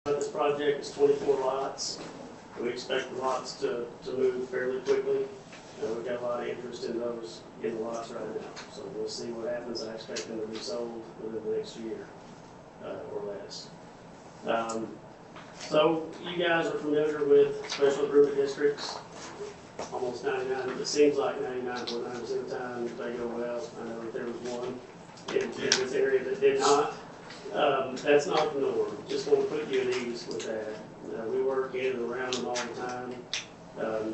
This project is 24 lots. We expect the lots to move fairly quickly. We've got a lot of interest in those, in the lots right now. So we'll see what happens. I expect them to be sold within the next year or less. So you guys are familiar with special improvement districts. Almost 99, it seems like 99.9% of the time they go well. I know that there was one in this area that did not. That's not the norm. Just want to put you at ease with that. We work in and around them all the time.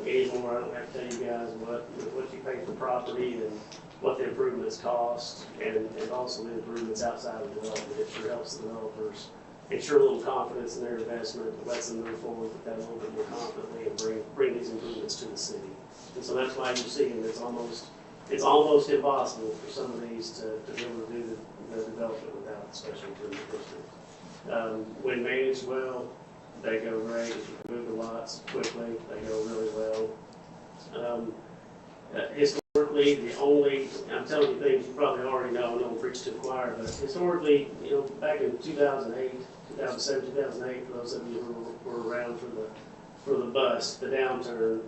Anymore, I don't have to tell you guys what you pay for property and what the improvements cost, and also the improvements outside of development. It sure helps the developers ensure a little confidence in their investment, it lets them move forward with that a little bit more confidently and bring these improvements to the city. And so that's why you're seeing it's almost impossible for some of these to be able to do the development without the special improvement district. When managed well, they go great. If you can move the lots quickly, they go really well. Historically, I'm telling you things you probably already know, I don't preach to the choir, but historically, back in 2008, 2007, 2008, for those of you who were around for the bust, the downturn,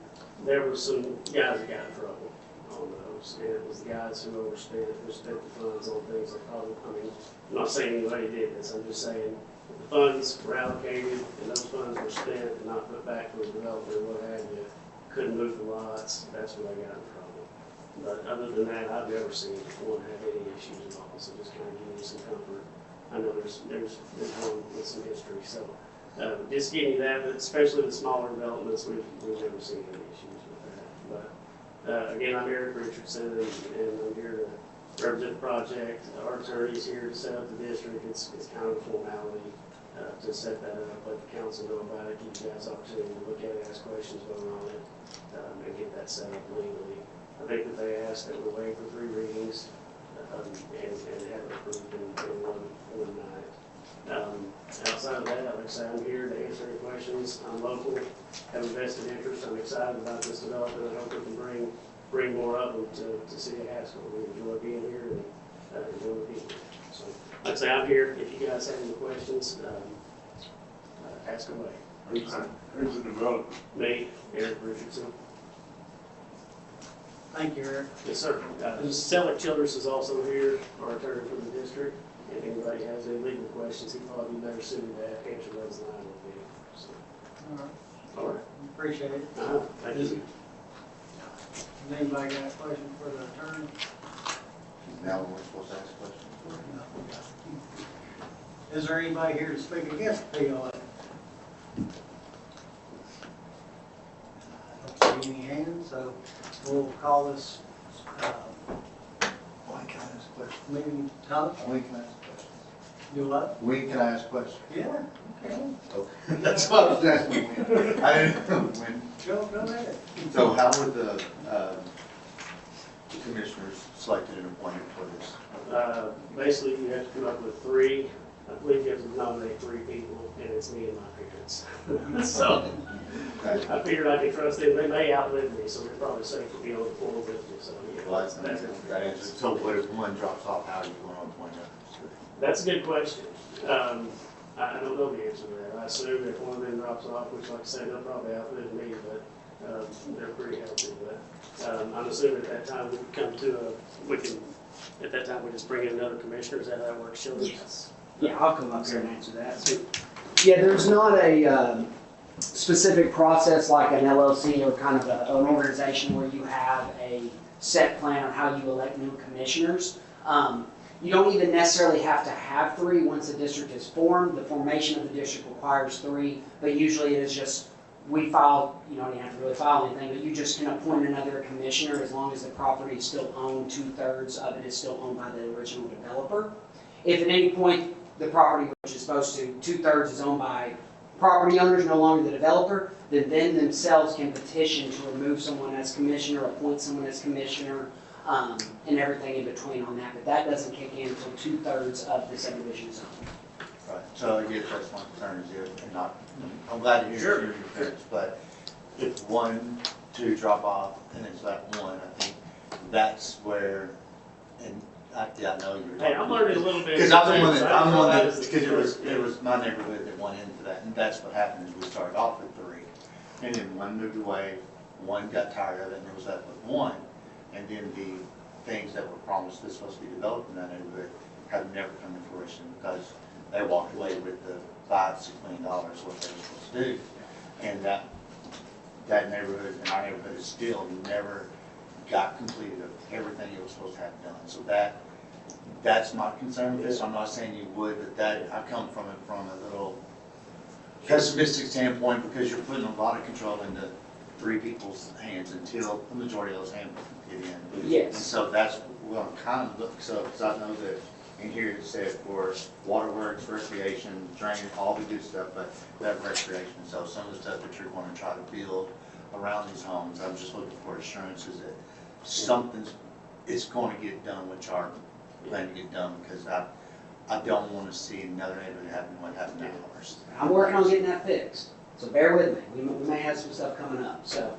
there were some guys that got in trouble on those, and it was the guys who overspent, who spent the funds on things that probably, I'm not saying anybody did this, I'm just saying if the funds were allocated and those funds were spent and not put back for the developer or what have you, couldn't move the lots, that's where they got in trouble. But other than that, I've never seen one have any issues at all, so just kind of give you some comfort. I know there's one with some history, so just giving you that, but especially the smaller developments, we've never seen any issues with that. But again, I'm Eric Richardson, and I'm here to represent the project. Our attorney's here to set up the district. It's kind of a formality to set that up, let the council know about it, give you guys opportunity to look at it, ask questions, vote on it, and get that set up legally. I think that they asked that we're waiting for 3 readings and have it approved in one night. Outside of that, like I say, I'm here to answer any questions. I'm local, have a vested interest. I'm excited about this development. I hope we can bring more of them to City of Haskell. We enjoy being here and enjoy the people. So, like I say, I'm here. If you guys have any questions, ask away. Who's the developer? Me, Eric Richardson. Thank you, Eric. Yes, sir. Selleck Childress is also here, our attorney for the district. If anybody has any legal questions, he'd probably be better suited to answer those than I would be. So. All right. All right. Appreciate it. Thank you. Has anybody got a question for the attorney? Now we're supposed to ask questions. Is there anybody here to speak against the POA? I don't see any hands, so we'll call this When can I ask questions? meeting, Tyler. When can I ask questions? Do what? When can I ask questions? Yeah, okay. Okay. That's what I was asking. I didn't know when. Go ahead. So how were the commissioners selected and appointed for this? Basically, you have to come up with 3. I believe you have to nominate 3 people, and it's me and my parents. So I figured I could trust them. They may outlive me, so they're probably safe to be on the floor with me. So yeah, Well, that answers. So what if one drops off? How are you going to appoint them? that's a good question. I don't know the answer to that. I assume if one of them drops off, which, like I said, they'll probably outlive me, but they're pretty healthy. But I'm assuming at that time at that time we just bring in another commissioner. Is that how that works, Childress? Yes. Yeah, I'll come up here and answer that. So, yeah, there's not a specific process like an LLC or kind of an organization where you have a set plan on how you elect new commissioners. You don't even necessarily have to have 3 once a district is formed. The formation of the district requires 3, but usually it is just we file, you don't even have to really file anything, but you just can appoint another commissioner as long as the property is still owned, 2/3 of it is still owned by the original developer. If at any point the property, which is supposed to, 2/3 is owned by property owners, no longer the developer, then themselves can petition to remove someone as commissioner, appoint someone as commissioner, and everything in between on that. But that doesn't kick in until 2/3 of the subdivision is owned. Right. So I guess that's my concern is if not. I'm glad to hear your parents, but if 1, 2 drop off and it's that one, I think that's where, and Yeah, I know you're. Hey, I'm learning a little bit. Because I'm the one too, that, so I I'm the one that, realize because that- it was my neighborhood that went into that, and that's what happened, is we started off with 3. And then one moved away, one got tired of it, and it was left with 1. And then the things that were promised that's supposed to be developed in that neighborhood have never come to fruition, because they walked away with the $5-6 million what they were supposed to do. And that neighborhood, and our neighborhood, is still never got completed of everything it was supposed to have done. So that's my concern with this. I'm not saying you would, but that, I come from it from a little pessimistic standpoint, because you're putting a lot of control into 3 people's hands until the majority of those hands get in. Yes. And so that's what I'm kind of looking, so, because I know that in here it said for waterworks, recreation, drainage, all the good stuff, but that recreation. So some of the stuff that you're going to try to build around these homes, I'm just looking for assurances that something's, it's going to get done, which are plan to get done, because I don't want to see another neighborhood happen what happened to ours. I'm working on getting that fixed, so bear with me. We may have some stuff coming up. So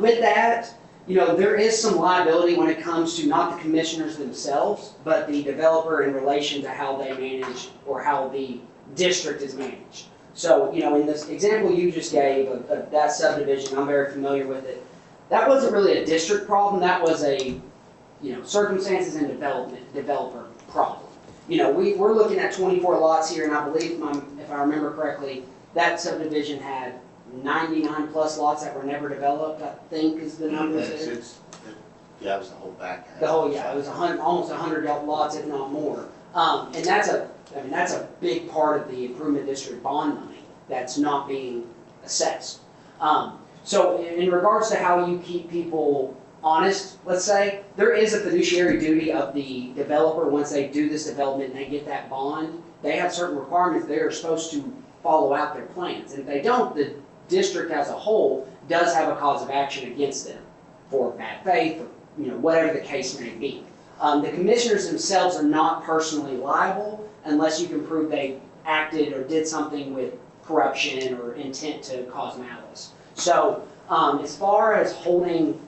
with that, you know, there is some liability when it comes to not the commissioners themselves, but the developer in relation to how they manage or how the district is managed. So, you know, in this example you just gave of that subdivision, I'm very familiar with it. That wasn't really a district problem. That was a, you know, circumstances and developer problem. You know, we're looking at 24 lots here, and I believe, if I remember correctly, that subdivision had 99 plus lots that were never developed, I think is the number there. Yeah, it was the whole back half. The whole, yeah, it was almost 100 lots, if not more. And that's a big part of the improvement district bond money that's not being assessed. So in regards to how you keep people honest, let's say, there is a fiduciary duty of the developer once they do this development and they get that bond. They have certain requirements. They are supposed to follow out their plans. And if they don't, the district as a whole does have a cause of action against them for bad faith, or, you know, whatever the case may be. The commissioners themselves are not personally liable unless you can prove they acted or did something with corruption or intent to cause malice. So as far as holding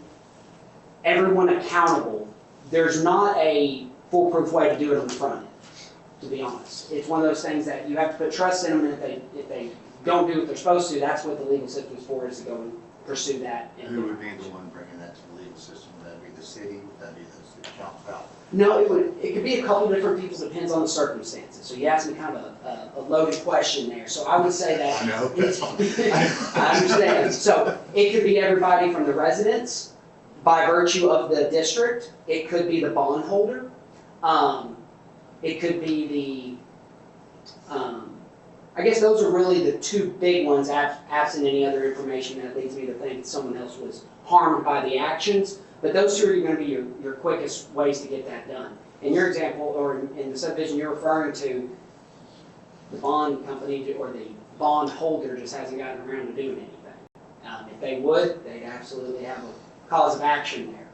everyone accountable, there's not a foolproof way to do it on the front end, to be honest. It's one of those things that you have to put trust in them, and if they don't do what they're supposed to, that's what the legal system's for, is to go and pursue that. Who would be the one bringing that to the legal system? Would that be the city? Would that be the city council? No, it could be a couple different people, depends on the circumstances. So you asked me kind of a loaded question there. So I would say that. I know, that's fine. I understand. So it could be everybody from the residents by virtue of the district. It could be the bondholder. It could be I guess those are really the 2 big ones, absent any other information that leads me to think that someone else was harmed by the actions. But those 2 are going to be your quickest ways to get that done. In your example, or in the subdivision you're referring to, the bond company or the bond holder just hasn't gotten around to doing anything. If they would, they'd absolutely have a cause of action there.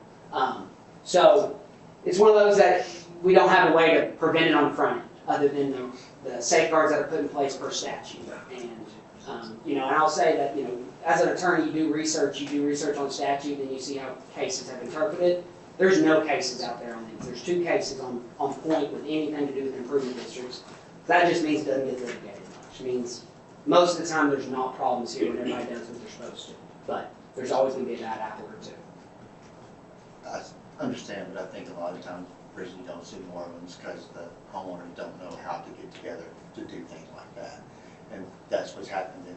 So it's one of those that we don't have a way to prevent it on the front end, other than the safeguards that are put in place per statute. And you know, and I'll say that, you know, as an attorney, you do research on statute, and you see how cases have interpreted. There's no cases out there on these. There's 2 cases on point with anything to do with improvement districts. That just means it doesn't get litigated much. It means most of the time there's not problems here when everybody does what they're supposed to. But there's always going to be a bad apple or 2. I understand, but I think a lot of times the reason you don't see more of them is because the homeowners don't know how to get together to do things like that. And that's what's happened in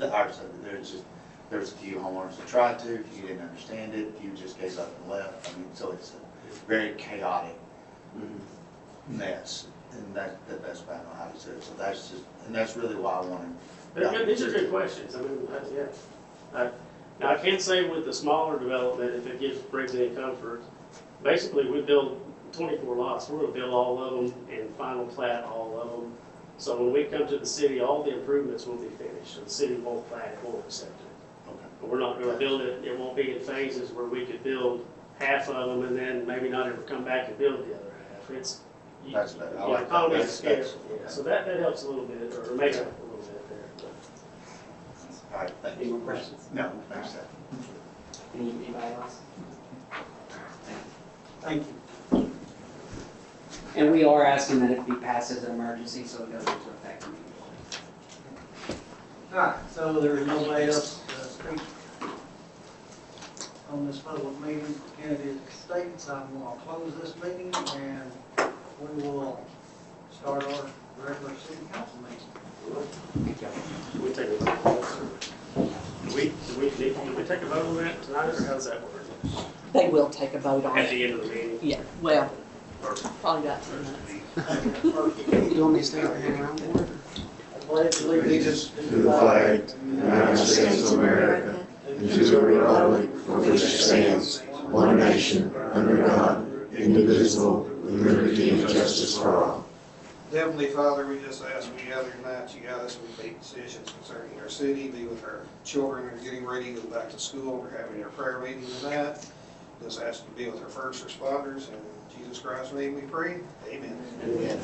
our subdivision. There's a few homeowners that tried to, a few didn't understand it, a few just gave up and left. I mean, so it's a very chaotic mess, and that's the best way I know how to say it. So that's just, and that's really why I wanted. These are good questions. I mean, yeah. Now I can't say with the smaller development if it brings any comfort. Basically, we build 24 lots. We're going to build all of them and final plat all of them. So when we come to the city, all the improvements will be finished. So the city won't plat it, won't accept it. Okay. But we're not going to build it. It won't be in phases where we could build half of them and then maybe not ever come back and build the other half. That's better. I Yeah, like that. economies of scale. That's- Yeah, so that helps a little bit, or makes up a little bit there. All right, thank Any you. more questions? No, thanks, Seth. Anybody else? Thank you. And we are asking that it be passed as an emergency, so it goes into effect immediately. Alright, so there's nobody else to speak on this public meeting. Candidate statements, I'm gonna close this meeting and we will start our regular city council meeting. Should we take a vote on this, or do we take a vote on that tonight, or how's that work? They will take a vote on At it. the end of the meeting? Yeah, well, Or- probably got 10 minutes. You want me to stay and hang around for it? I pledge allegiance to the flag of the United States of America, and to the republic for which it stands, one nation, under God, indivisible, with liberty and justice for all. Heavenly Father, we just ask we gather tonight, you guide us when we make decisions concerning our city, be with our children who are getting ready to go back to school, we're having our prayer meeting tonight. Just ask you to be with our first responders, and in Jesus Christ's name we pray, amen. Amen.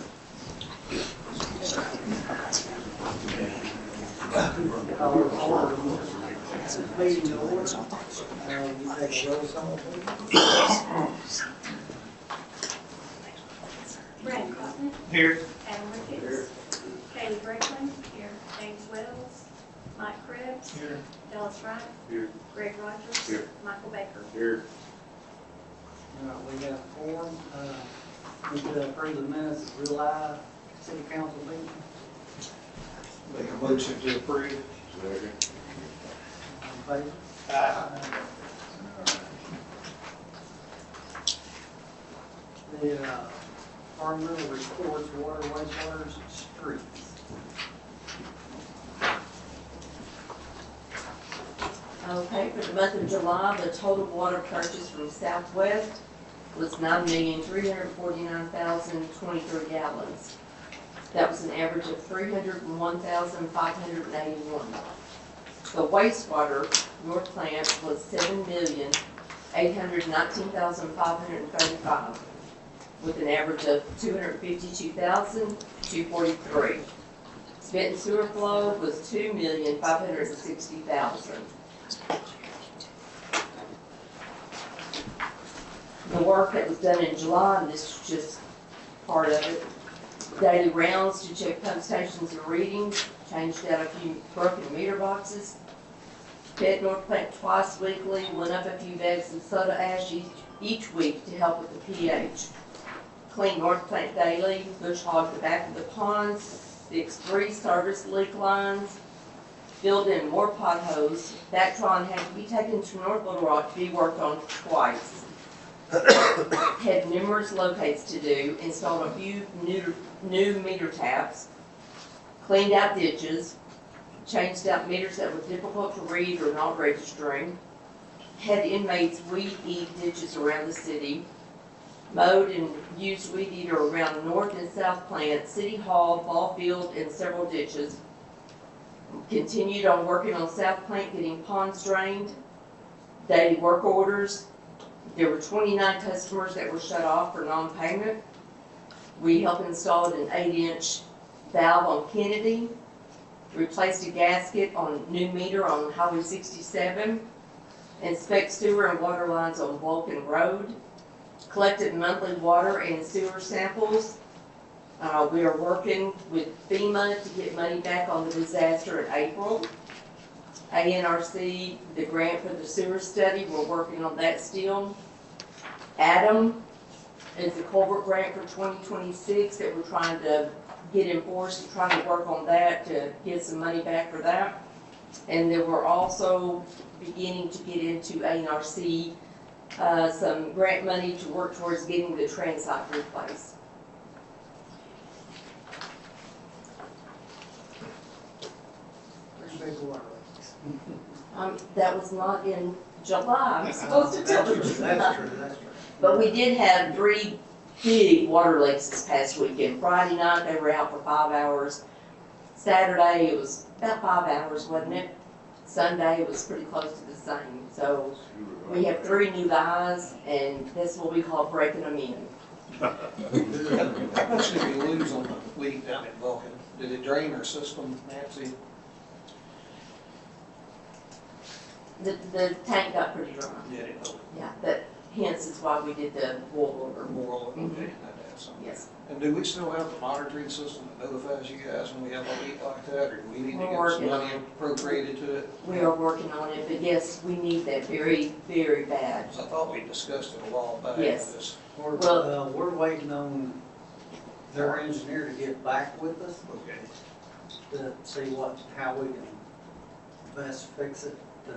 Meeting to order. You take a roll call, please. Brad Cotton. Here. Adam Ricketts. Kaylee Franklin. Here. James Wells. Mike Krebs. Here. Dallas Wright. Here. Greg Rogers. Here. Michael Baker. Here. We got a form, we could approve the minutes of July city council meeting. Make a motion to approve. All in favor? The environmental reports, water, wastewater, streets. Okay, for the month of July, the total water purchase from Southwest was 9,349,023 gallons. That was an average of 301,581. The wastewater, North Plant, was 7,819,535, with an average of 252,243. Spent sewer flow was 2,560,000. The work that was done in July, and this is just part of it, daily rounds to check pump stations and readings, changed out a few broken meter boxes, fed North Plant twice weekly, went up a few bags of soda ash each week to help with the pH. Cleaned North Plant daily, bush hogged the back of the ponds, fixed 3 service leak lines, filled in more potholes. Bactron had to be taken to North Little Rock to be worked on twice. Had numerous locates to do, installed a few new meter taps, cleaned out ditches, changed out meters that were difficult to read or not registering, had inmates weed eat ditches around the city, mowed and used weed eater around North and South Plant, City Hall, ball field, and several ditches. Continued on working on South Plant, getting ponds drained, daily work orders. There were 29 customers that were shut off for non-payment. We helped install an 8-inch valve on Kennedy, replaced a gasket on new meter on Highway 67, inspect sewer and water lines on Vulcan Road, collected monthly water and sewer samples. We are working with FEMA to get money back on the disaster in April. ANRC, the grant for the sewer study, we're working on that still. Adam is the culvert grant for 2026 that we're trying to get enforced, and trying to work on that to get some money back for that. And then we're also beginning to get into ANRC some grant money to work towards getting the transite replaced. Pretty big water leaks. That was not in July, I'm supposed to tell you. That's true, that's true. But we did have 3 big water leaks this past weekend. Friday night, they were out for 5 hours. Saturday, it was about 5 hours, wasn't it? Sunday, it was pretty close to the same. So we have 3 new guys, and that's what we call breaking them in. How much did we lose on the leak down at Vulcan? Did it drain our system, Nancy? The tank got pretty dry. Did it? Yeah, but hence is why we did the boil Or order. moral, okay, Mhm. had to have something. Yes, And do we still have the monitoring system that notifies you guys when we have a leak like that, or do we need to We're get some working on money it. appropriated to it? we are working on it, but yes, we need that very, very bad. 'Cause I thought we discussed it a while back. Yes. Just- We're waiting on their engineer to get back with us Okay. to see how we can best fix it, to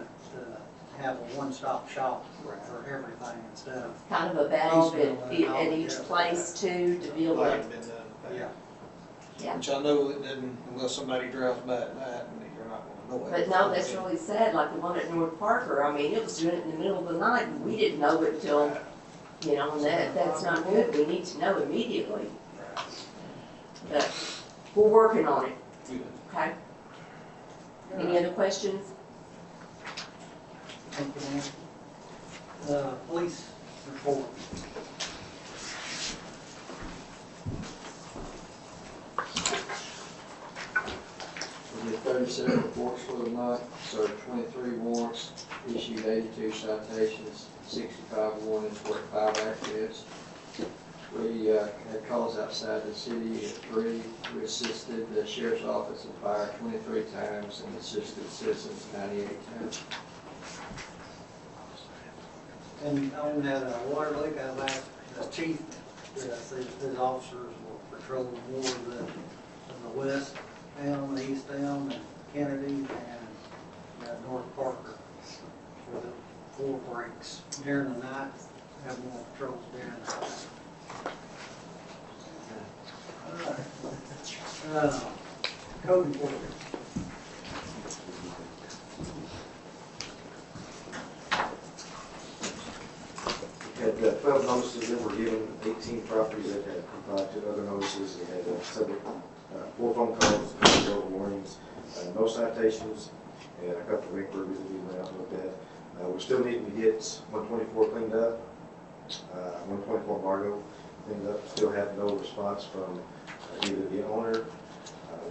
have a one-stop shop for everything instead of, Kind of a valve at Piecemeal and each all, place too, to be able to, Like been done in the yeah. past. Yeah. Which I know it didn't, unless somebody drives by at night, and you're not gonna know it. but no, that's really sad, like the one at North Parker, I mean, it was doing it in the middle of the night, and we didn't know it till, you know, and that's not good, we need to know immediately. But we're working on it, Good. okay? Any other questions? Thank you, ma'am. Police report. We did 37 reports for the month, served 23 warrants, issued 82 citations, 65 warnings, worked 5 accidents. We had calls outside the city at 3. We assisted the sheriff's office and fire 23 times and assisted citizens 98 times. And on that water leak, I've asked the chief, that I see his officers will patrol more of the west town, the east town, and Kennedy, and North Parker for the 4 breaks during the night, have more patrols during the night. Code enforcement. Had 12 notices that were given, 18 properties that had complied to other notices. We had several, 4 phone calls, several warnings, no citations, and a couple of inquiries that we went out and looked at. We're still needing to get 124 cleaned up, 124 Margot cleaned up. Still have no response from either the owner,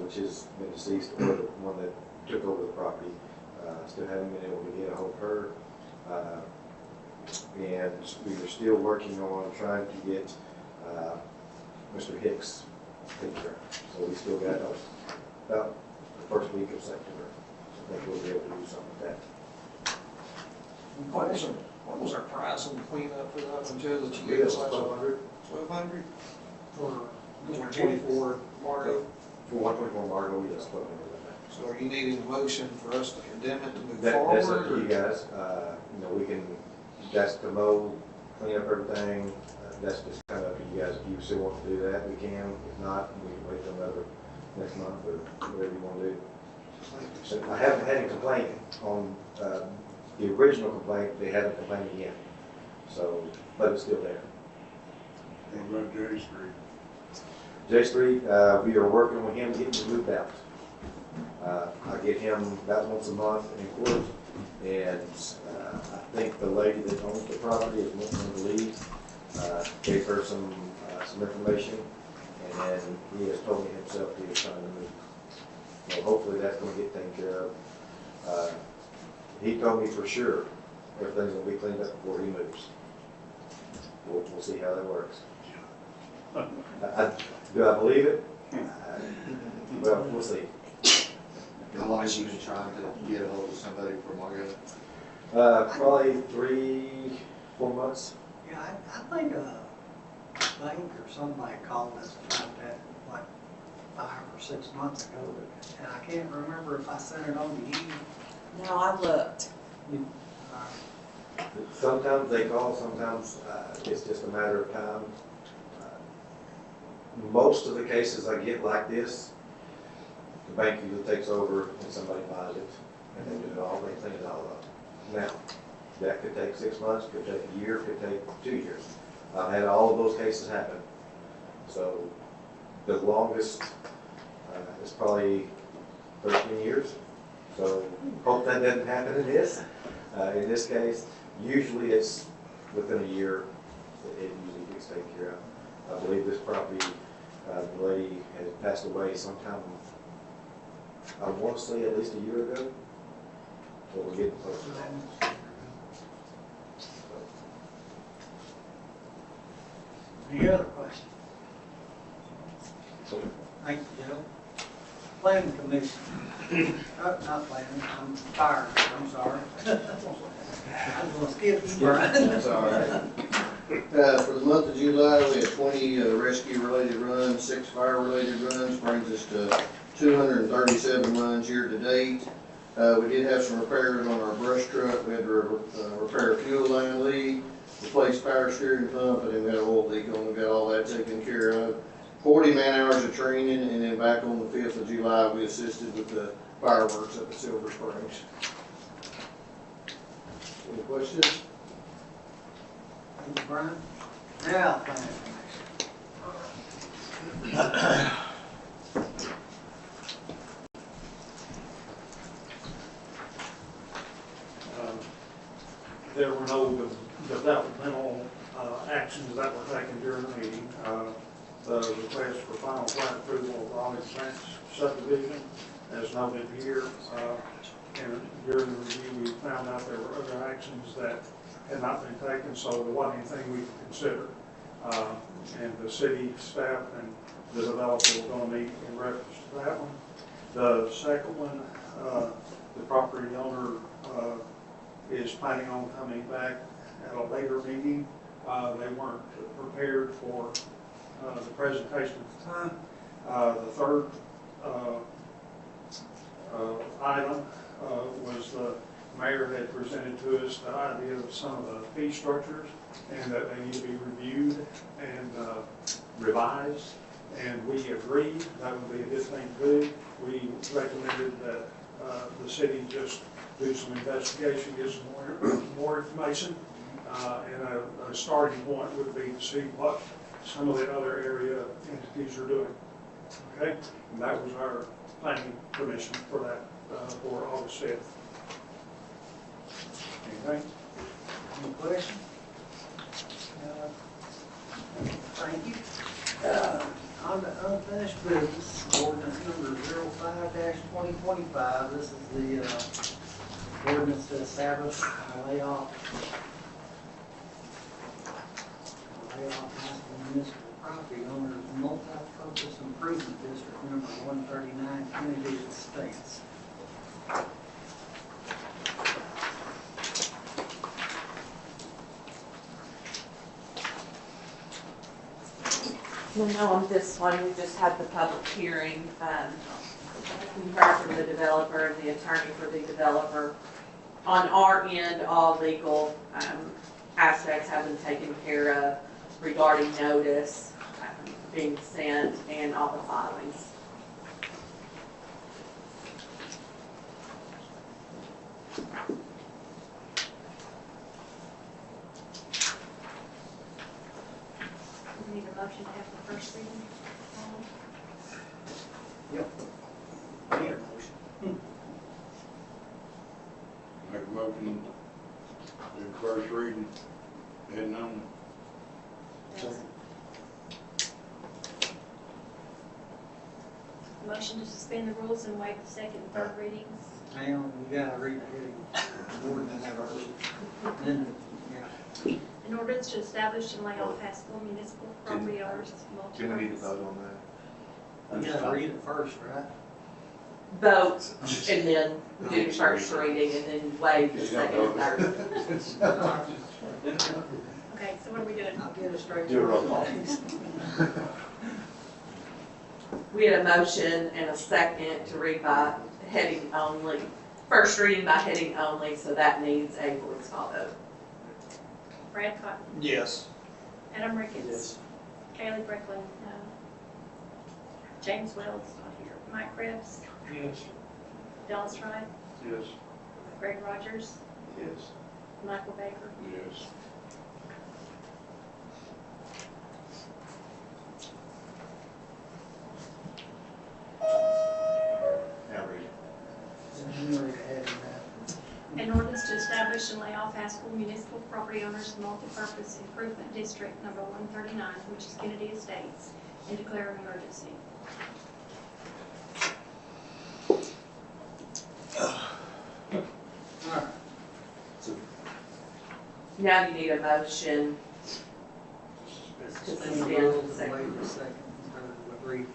which has been deceased, or the one that took over the property. Still haven't been able to get a hold of her. And we are still working on trying to get Mr. Hicks taken care of. So we still got about the first week of September. So I think we'll be able to do something with that. What was our price on the cleanup for that one, Joe, that you We gave have us last? 1,200 1,200? For 24 Margo. for 124 Margot. Yes, 1,200. So are you needing a motion for us to condemn it to move That's forward? up to you guys. You know, we can, that's to mow, clean up everything. That's just kind of up to you guys. If you still want to do that, we can. If not, we can wait till another next month or whatever you want to do. So I haven't had any complaint on the original complaint. They haven't complained again. So, but it's still there. What about J Street? J Street, we are working with him getting moved out. I get him about once a month in court, and I think the lady that owns the property is wanting to leave. Gave her some information, and then he has told me himself he is trying to move. So hopefully that's going to get taken care of. He told me for sure everything's going to be cleaned up before he moves. We'll see how that works. Do I believe it? Well, we'll see. How long have you been trying to get a hold of somebody for Margo? Probably 3-4 months. Yeah, I think a bank or somebody called us about that like 5 or 6 months ago, and I can't remember if I sent it on to you. No, I looked. Sometimes they call, sometimes it's just a matter of time. Most of the cases I get like this, the bank usually takes over and somebody buys it, and they do it all, they clean it all up. Now, that could take 6 months, could take a year, could take 2 years. I've had all of those cases happen. So the longest is probably 13 years. So hope that doesn't happen in this. In this case, usually it's within a year, it usually gets taken care of. I believe this property, the lady has passed away sometime, I want to say at least a year ago, but we're getting close to that. Any other questions? Thank you, Joe. Planning Commission. Not planning, I'm fired, I'm sorry. I was gonna skip you, Brian. That's all right. For the month of July, we had 20 rescue-related runs, 6 fire-related runs, brings us to 237 runs year-to-date. We did have some repairs on our brush truck. We had to repair a fuel line leak, replace power steering pump, and then we had an oil leak on. We got all that taken care of. 40 man-hours of training, and then back on the 5th of July, we assisted with the fireworks at the Silver Springs. Any questions? Thank you, Brian. Now, Planning Commission. There were no developmental actions that were taken during the meeting. The request for final plat approval of Raleigh's Ranch subdivision, as noted here, and during the review, we found out there were other actions that had not been taken, so there wasn't anything we could consider. And the city staff and the developer will going to meet in reference to that one. The second one, the property owner is planning on coming back at a later meeting. They weren't prepared for the presentation at the time. The third item was the mayor had presented to us the idea of some of the fee structures and that they need to be reviewed and revised. And we agreed that would be a good thing to do. We recommended that the city just do some investigation, get some more information. And a starting point would be to see what some of the other area entities are doing. Okay? And that was our planning permission for that, for August 5th. Anything? Any questions? Thank you. On the unfinished business, ordinance number 05-2025, this is the ordinance to establish a layoff municipal property owners multi-purpose improvement district number 139, Kennedy Estates. No, on this one, we just had the public hearing. We heard from the developer and the attorney for the developer. On our end, all legal aspects have been taken care of regarding notice being sent and all the filings. We need a motion to have the first reading. Yep. Need a motion. Make a motion to do first reading, heading on. Motion to suspend the rules and waive the second and third readings. Now, we gotta read the heading. Ordinance first. Then, yeah. An ordinance to establish and lay off Haskell municipal property owners. Do we need to vote on that? You gotta read it first, right? Vote and then do the first reading and then waive the second and third. Okay, so what are we doing? I'll get it straight. Do a roll call. We had a motion and a second to read by heading only, first reading by heading only, so that needs a voice call vote. Brad Cotton. Yes. Adam Ricketts. Kaylee Breckland, no. James Wells, not here. Mike Krebs. Yes. Dallas Wright. Yes. Greg Rogers. Yes. Michael Baker. Yes. Now read it. An ordinance to establish and lay off Haskell municipal property owners multi-purpose improvement district number 139, which is Kennedy Estates, and declare an emergency. Now you need a motion to Suspend the suspend rules the and second. waive the second and third reading.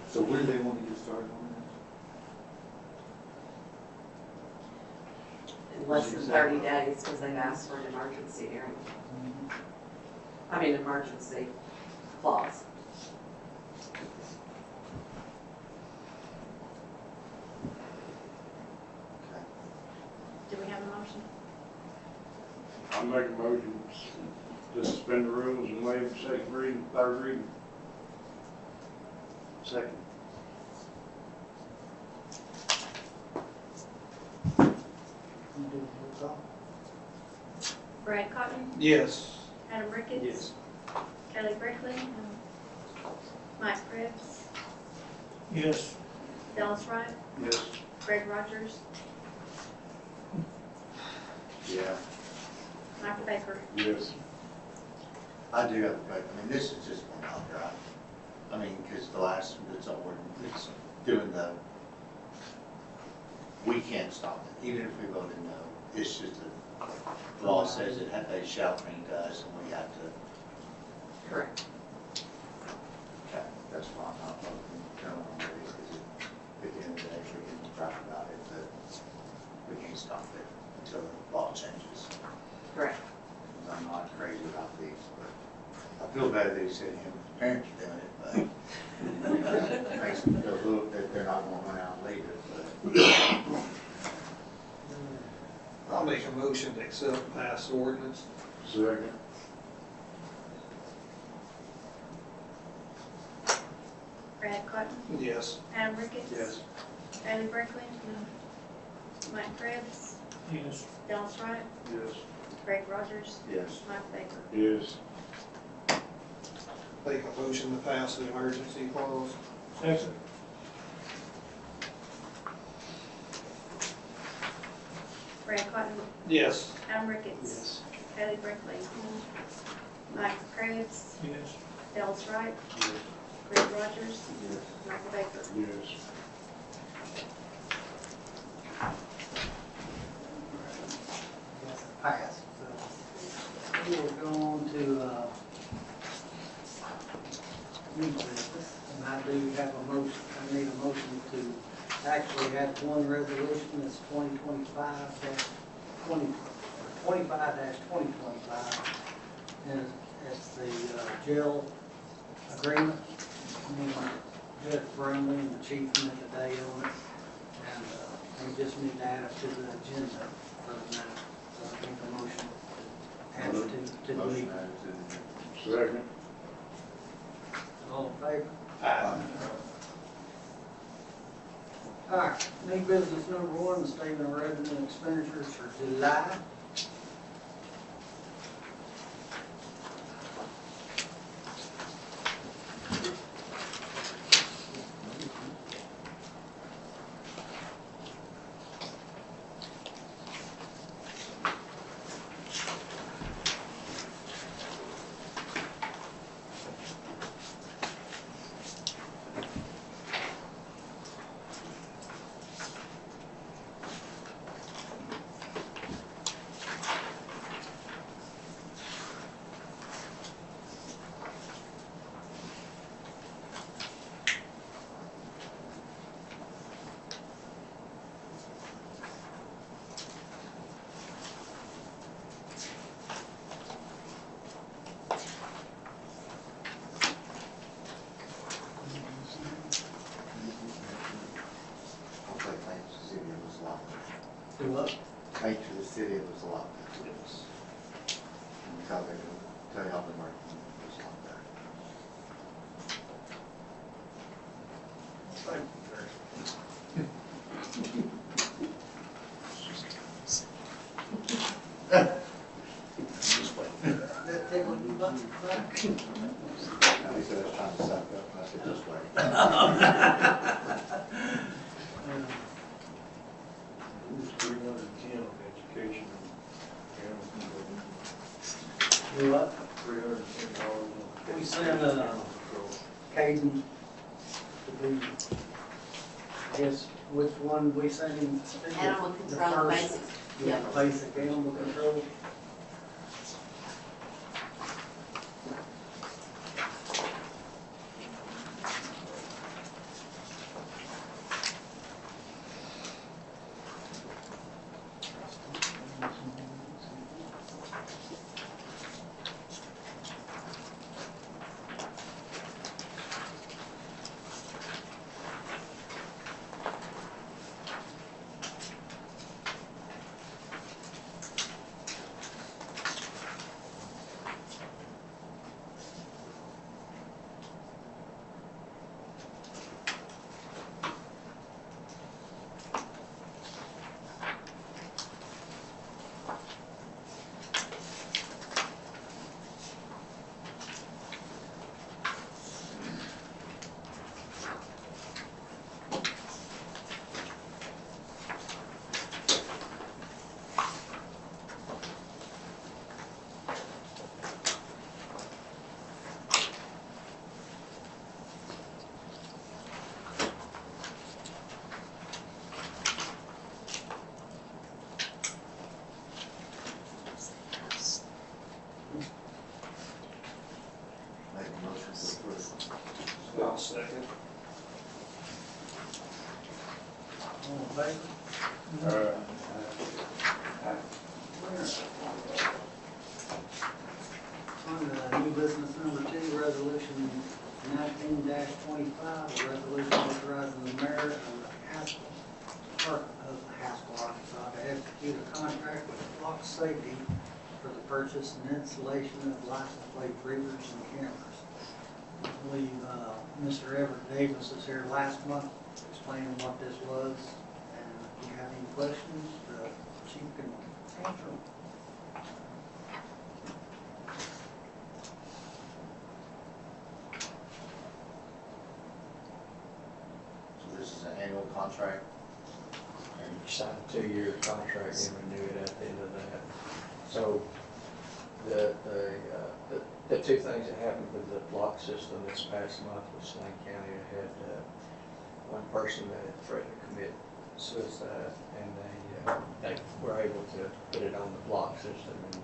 So when do they want to get started on In less than 30 days, because they've asked for an emergency hearing. I mean, emergency clause. Do we have a motion? I'll make a motion to suspend the rules and waive the second reading, third reading. Second. You do the roll call? Brad Cotton, Yes. Adam Ricketts. Yes. Kelly Brinkley. Mike Cribbs, Yes. Dallas Wright, Yes. Greg Rogers, Yeah. Michael Baker. Yes. I do have a question. I mean, this is just one out, right? I mean, because the last, it's doing the, we can't stop it, even if we voted no. It's just the law says it, they shall bring to us and we have to. Correct. Okay, that's why I'm not voting no on it, because at the end of the day, we can talk about it, but we can't stop it until the law changes. Correct. I'm not crazy about these, but I feel bad that he said him, his parents are doing it, but it makes me feel a little that they're not gonna run out and leave it, but. I'll make a motion to accept and pass the ordinance. Second. Brad Cotton, Yes. Adam Ricketts. Yes. Kelly Brinkley. Mike Cribbs, Yes. Dallas Wright, Yes. Greg Rogers, Yes. Michael Baker. Yes. Make a motion to pass the emergency clause. Second. Brad Cotton, Yes. Adam Ricketts. Kelly Brinkley. Mike Cribbs, Yes. Dallas Wright, Yes. Greg Rogers, Michael Baker. Yes. Yes, pass. So, we'll go on to, new business, and I do have a motion, I need a motion to actually have one resolution that's 25-2025, and it's the jail agreement. Me and Judge Brumley and the chief met today on it, and we just need to add it to the agenda for the night. So I make a motion to add it to the Motion meeting. added to Second. All in favor? Aye. All right, new business number one, the statement of revenue and expenditures for July. I'll say thanks to the city, it was a lot better. Do what? Thanks to the city, it was a lot better. Yes. And tell y'all the market, it was a lot better. Thank you, Terry. Just wait. That tickle you butt? Now, he said I was trying to suck up, and I said, just wait. It was 310 on education. Do what? $310 on. We sent, Caden to be, I guess, which one we sent him? Animal The control, first- basic. Yeah, basic animal control. execute a contract with Flock Safety for the purchase and installation of license plate readers and cameras. I believe Mr. Everett Davis was here last month explaining what this was, and if you have any questions, the chief can answer them. So this is an annual contract? And you sign a 2-year contract and renew it at the end of that. So the two things that happened with the block system this past month with Swain County, I had one person that had threatened to commit suicide, and they were able to put it on the block system and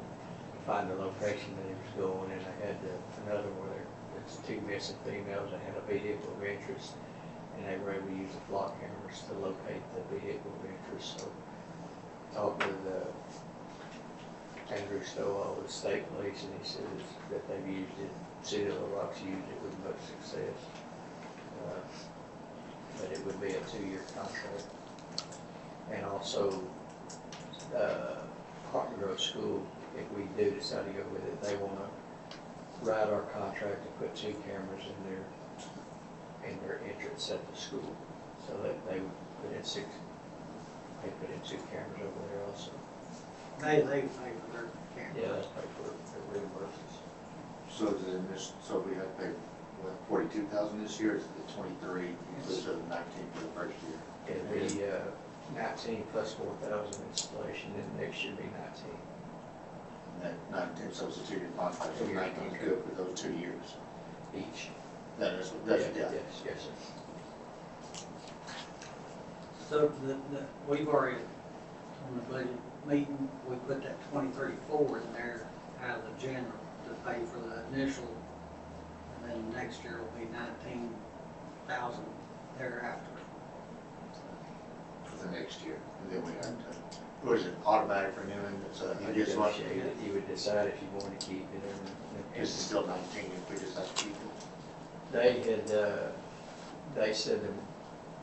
find the location that he was going, and I had another where there's 2 missing females that had a vehicle of interest, and they were able to use the flock cameras to locate the vehicle of interest. So talked with Andrew Stowell with state police, and he says that they've used it, City of Little Rock's used it with much success. But it would be a 2-year contract. And also, Cotton Grove School, if we do decide to go with it, they want to write our contract and put 2 cameras in their entrance at the school. So that they would put in 6, they put in 2 cameras over there also. They pay for their cameras. Yeah, that's paid for, their reimbursements. So so we have to pay, what, 42,000 this year, is it 23, instead of 19 for the first year? It'll be 19 plus 4,000 installation, and next year be 19. And that 19 substituted contract, so 2-year 19 is contract. good for those 2 years. Each. That's Yes, yes, sir. So we've already, on the budget meeting, we put that 2034 in there out of the general to pay for the initial, and then next year will be 19,000 thereafter. For the next year, and then we have to, what is it, automatic renewing, so I You guess what, negotiate it, you would decide if you want to keep it or. this is still 19, if we just have to keep it. They had, they said that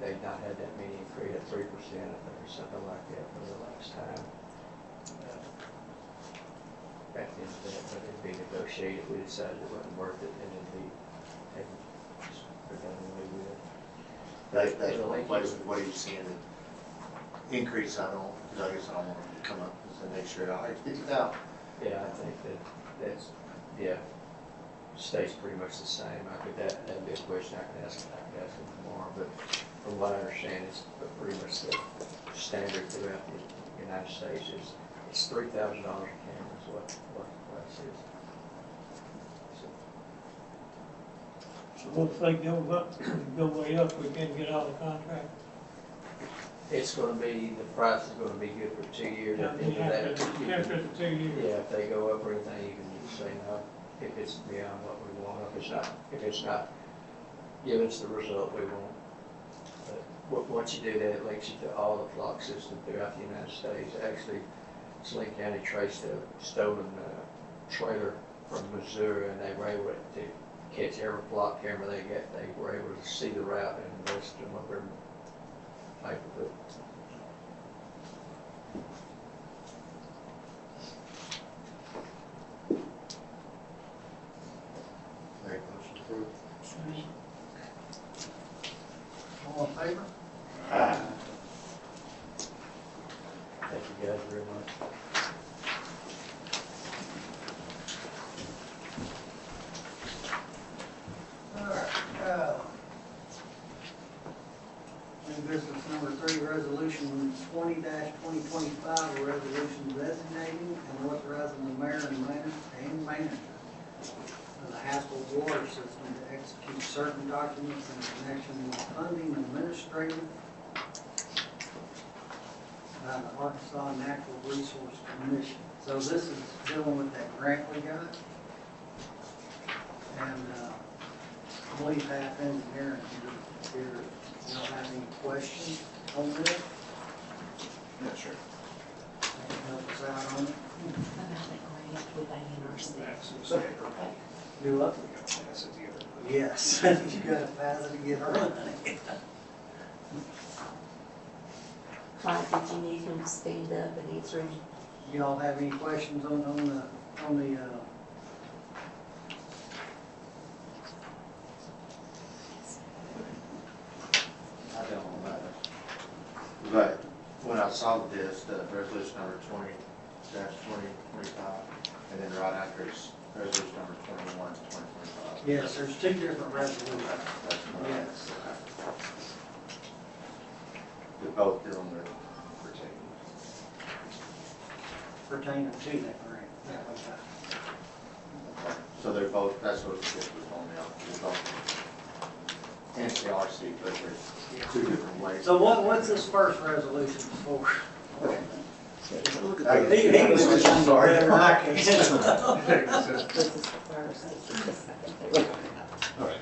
they'd not had that many increase at 3%, I think, or something like that for the last time. Back into that, but it'd be negotiated, we decided it wasn't worth it, and it'd be taken, just put that away with it. That's what are you seeing, the increase, I don't, because I guess I don't want them to come up and make sure, all right, 50,000. Yeah, I think that's, yeah, stays pretty much the same. That'd be a question I can ask them tomorrow, but from what I understand, it's pretty much the standard throughout the United States is, it's $3,000 a camera is what the price is. So what if they go way up, we can't get out of the contract? It's gonna be, the price is gonna be good for 2 years. At the end of that, After the 2 years. yeah, if they go up or anything, you can just say no, if it's beyond what we want, if it's not giving us the result we want. But once you do that, it links you to all the flock system throughout the United States. Actually, Saline County traced a stolen trailer from Missouri, and they were able to catch every flock camera they got. They were able to see the route and arrest them over in Maplewood. Make motion approved. All in favor? Thank you guys very much. All right, new business number 3, resolution 20-2025, a resolution designating and authorizing the mayor and manager of the Haskell water system to execute certain documents in connection with funding administrative by the Arkansas Natural Resource Commission. So this is dealing with that grant we got. And I believe half engineering here, you don't have any questions on this? Yeah, sure. They can help us out on it. About the grant with A&RC. That's the state, right? Do what? We got to pass it together. Yes, you gotta pass it to get her on. Mike, did you need him to stand up and answer any? Y'all have any questions on the, I don't know. But when I saw this, the resolution number 20-2025, and then right after it's resolution number 21-2025. yes, there's two different resolutions. That's what I- Yes. They're both dealing with Pertaining to that grant. Yeah, okay. so they're both, that's what this was on now, they're both NCRC, but they're two different ways. So what's this first resolution for? He was just sorry. This is the first, this is the second. All right.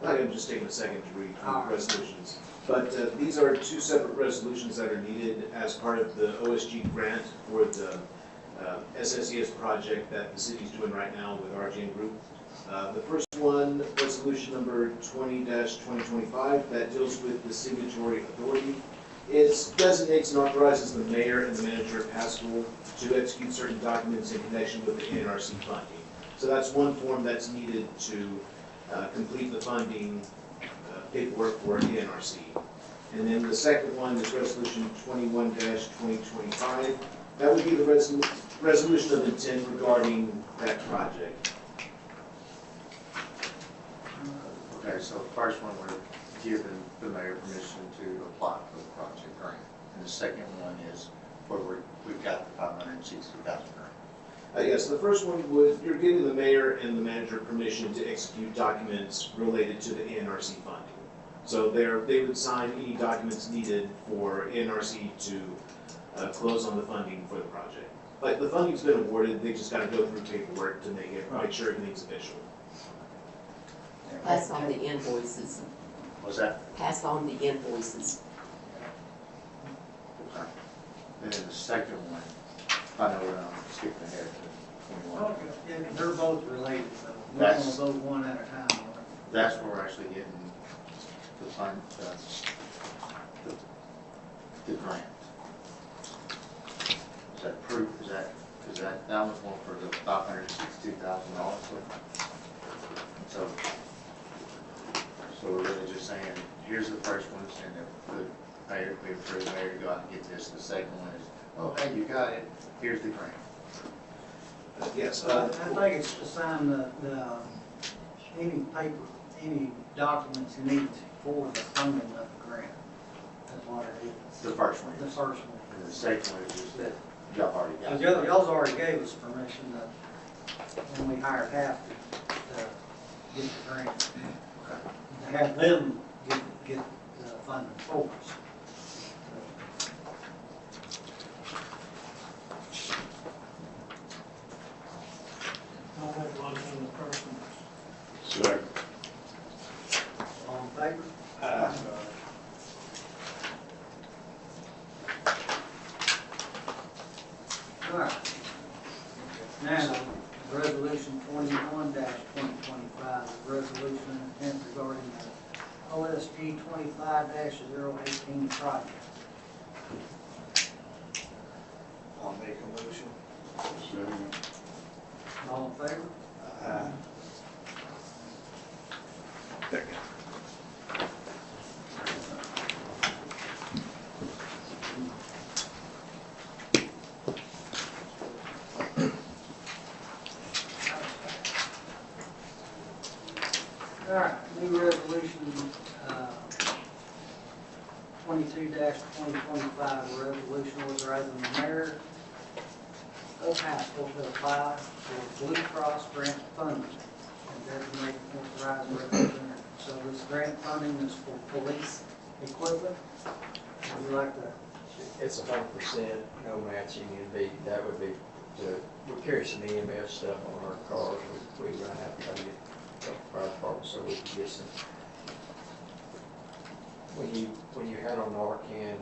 I'm just taking a second to read through the resolutions. But these are two separate resolutions that are needed as part of the OSG grant for the SSES project that the city's doing right now with RGN Group. The first one, resolution number 20-2025, that deals with the signatory authority. It designates and authorizes the mayor and the manager of Haskell to execute certain documents in connection with the NRC funding. So that's one form that's needed to complete the funding paperwork for the NRC. And then the second one is resolution 21-2025. That would be the resolution of intent regarding that project. Okay, so the first one, we're giving the mayor permission to apply for the project grant. And the second one is where we've got the 560,000 grant. Yes, the first one would, you're giving the mayor and the manager permission to execute documents related to the NRC funding. So they would sign any documents needed for NRC to close on the funding for the project. But the funding's been awarded, they just gotta go through paperwork to make sure everything's official. Pass on the invoices, Was that? pass on the invoices. Okay. And then the second one, I know we're skipping ahead to 21. Yeah, they're both related, so we're That's- gonna vote one at a time. That's where we're actually getting the fund, the grant. Is that proof, is that was one for the $562,000? So we're really just saying, here's the first one, and the mayor, we approve the mayor to go out and get this. The second one is, oh, hey, you got it, here's the grant. Yes. I think it's to sign any paper, any documents needed for the funding of the grant. That's what it is. The first one. The first one. And the second one is just that y'all already got it. Because y'all's already gave us permission when we hired half to get the grant. To have them get the funding for us. I'll make a motion on the first one. Second. All in favor? All right. Now, resolution 21-2025, resolution intent regarding the OSG 25-018 project. I'll make a motion. Second. All in favor? All right, new resolution, 22-2025, a resolution authorizing the mayor of Haskell to apply for Blue Cross grant funding and designated authorized representative. So this grant funding is for police equipment. Would you like to? It's 100%, no matching, that would be, we carry some EMS stuff on our cars, we run out and try to get the fire department so we can get some. When you had on Narcan,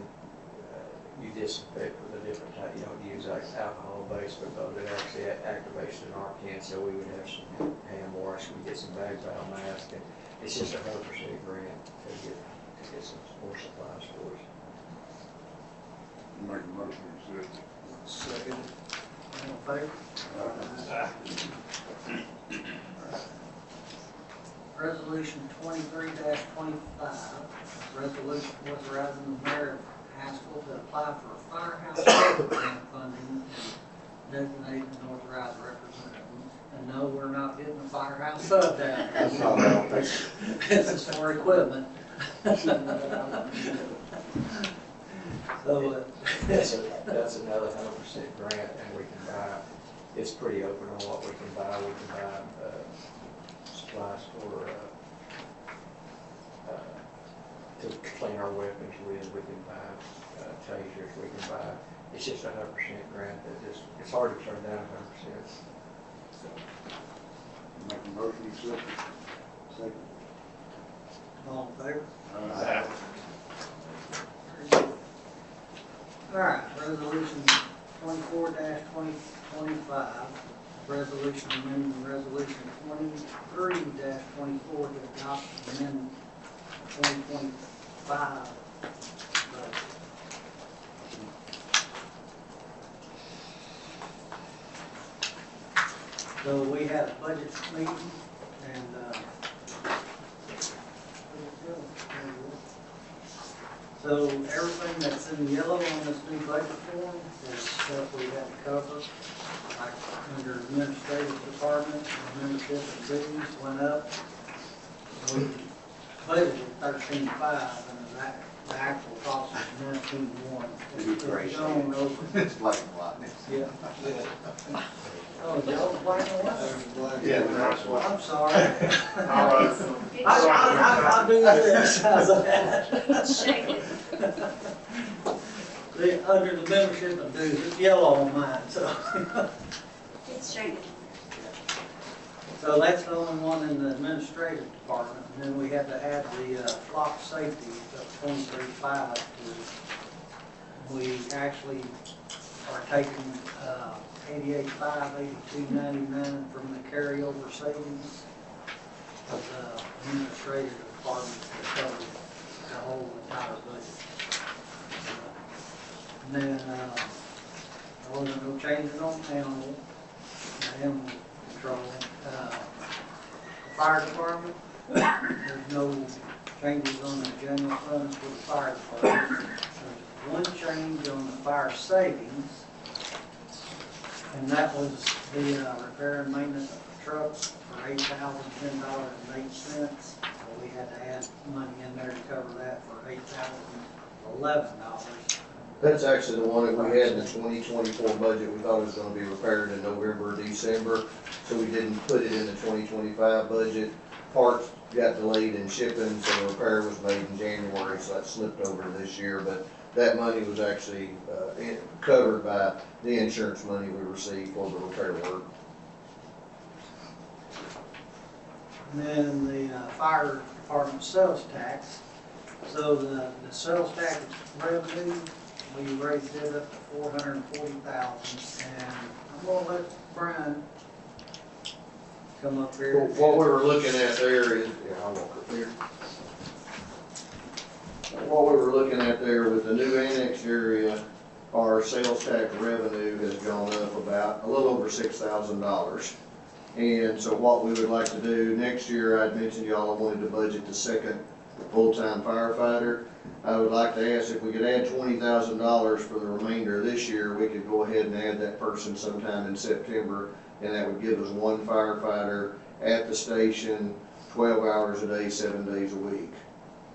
you disinfect with a different type, you don't use like alcohol-based because it actually activates the Narcan, so we would have some hand wash, we get some bags out of mask, and it's just a 100% grant to get some more supplies for us. Make a motion to accept. Second. All in favor? Resolution 23-25, resolution authorizing the mayor of Haskell to apply for a firehouse grant funding and designating an authorized representative. And no, we're not getting a firehouse sub down. This is for equipment. So, That's another 100% grant, and we can buy, it's pretty open on what we can buy. We can buy supplies for, to clean our weapons with. We can buy tasers, we can buy, it's just a 100% grant that just, it's hard to turn down 100%. So, Make a motion to accept. Second. all in favor? Aye. All right, resolution 24-2025, resolution amending resolution 23-24 to adopt amendment 2025 budget. So we had a budget meeting and, so everything that's in yellow on this new budget form is stuff we had to cover. Like under administrative department, membership and dues went up. We budgeted 13.5 and the actual cost was 19.1. It's gone over. It's black and white. Yeah. Oh, y'all black and white? Yeah, that's what. I'm sorry. I'll do this. How's that? It's shaded. Under the membership and dues, it's yellow on mine, so. It's shaded. So that's the only one in the administrative department. And then we had to add the flock safety of 23.5. We actually are taking 88.5, 82.99 from the carryover savings of the administrative department to cover the whole entire budget. And then there wasn't no changes on animal control. The fire department, there's no changes on the general funds for the fire department. There's one change on the fire savings, and that was the repair and maintenance of the trucks for $8,010.08. So we had to add money in there to cover that for $8,011. That's actually the one that we had in the 2024 budget. We thought it was going to be repaired in November or December, so we didn't put it in the 2025 budget. Parts got delayed in shipping, so the repair was made in January, so that slipped over to this year. But that money was actually covered by the insurance money we received for the repair work. And then the fire department sales tax. So the sales tax revenue, we raised it up to $440,000, and I'm gonna let Brian come up here. What we were looking at there is, I'll walk up here. What we were looking at there with the new annex area, our sales tax revenue has gone up about a little over $6,000. And so what we would like to do next year, I'd mentioned y'all I wanted to budget the second full-time firefighter. I would like to ask if we could add $20,000 for the remainder of this year, we could go ahead and add that person sometime in September, and that would give us one firefighter at the station, 12 hours a day, 7 days a week.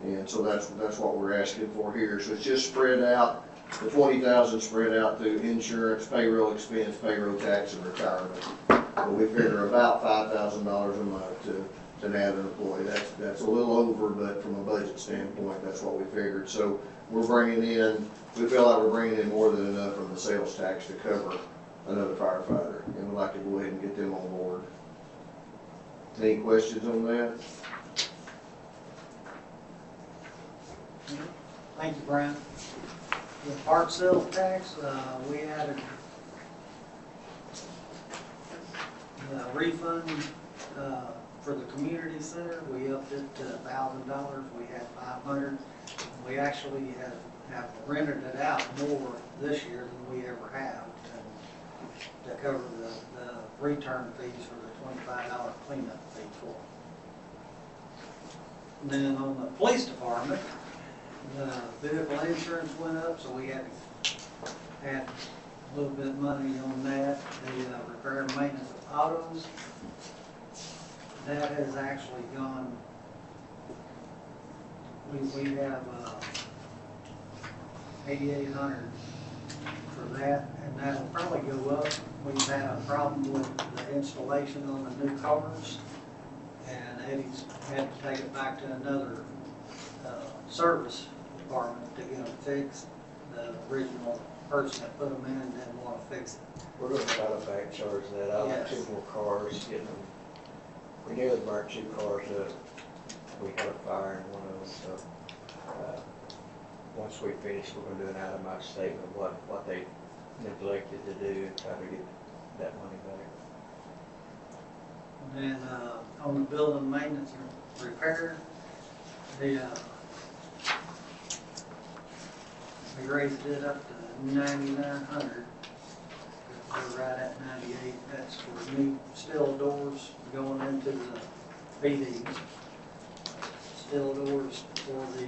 And so that's what we're asking for here. So it's just spread out, the 20,000 spread out through insurance, payroll expense, payroll tax, and retirement. But we figure about $5,000 a month to add an employee. That's a little over, but from a budget standpoint, that's what we figured. So we're bringing in, we feel like we're bringing in more than enough from the sales tax to cover another firefighter, and we'd like to go ahead and get them on board. Any questions on that? Thank you, Brian. The park sales tax, we added the refund, for the community center, we upped it to $1,000, we had 500. We actually have rented it out more this year than we ever have, and to cover the return fees for the $25 cleanup fee for them. And then on the police department, the vehicle insurance went up, so we had to add a little bit of money on that. The repair and maintenance of autos, that has actually gone, we have 8,800 for that, and that'll probably go up. We've had a problem with the installation on the new cars, and Eddie's had to take it back to another service department to get them fixed. The original person that put them in didn't want to fix it. We're gonna try to back charge that out, Yes. 2 more cars, getting them, we nearly burnt 2 cars up. We had a fire in one of them, so, once we finish, we're gonna do an itemized statement of what they neglected to do and try to get that money back. And then on the building maintenance and repair, we raised it up to 9,900. We're right at 98. That's for new steel doors going into the PDs. Steel doors for the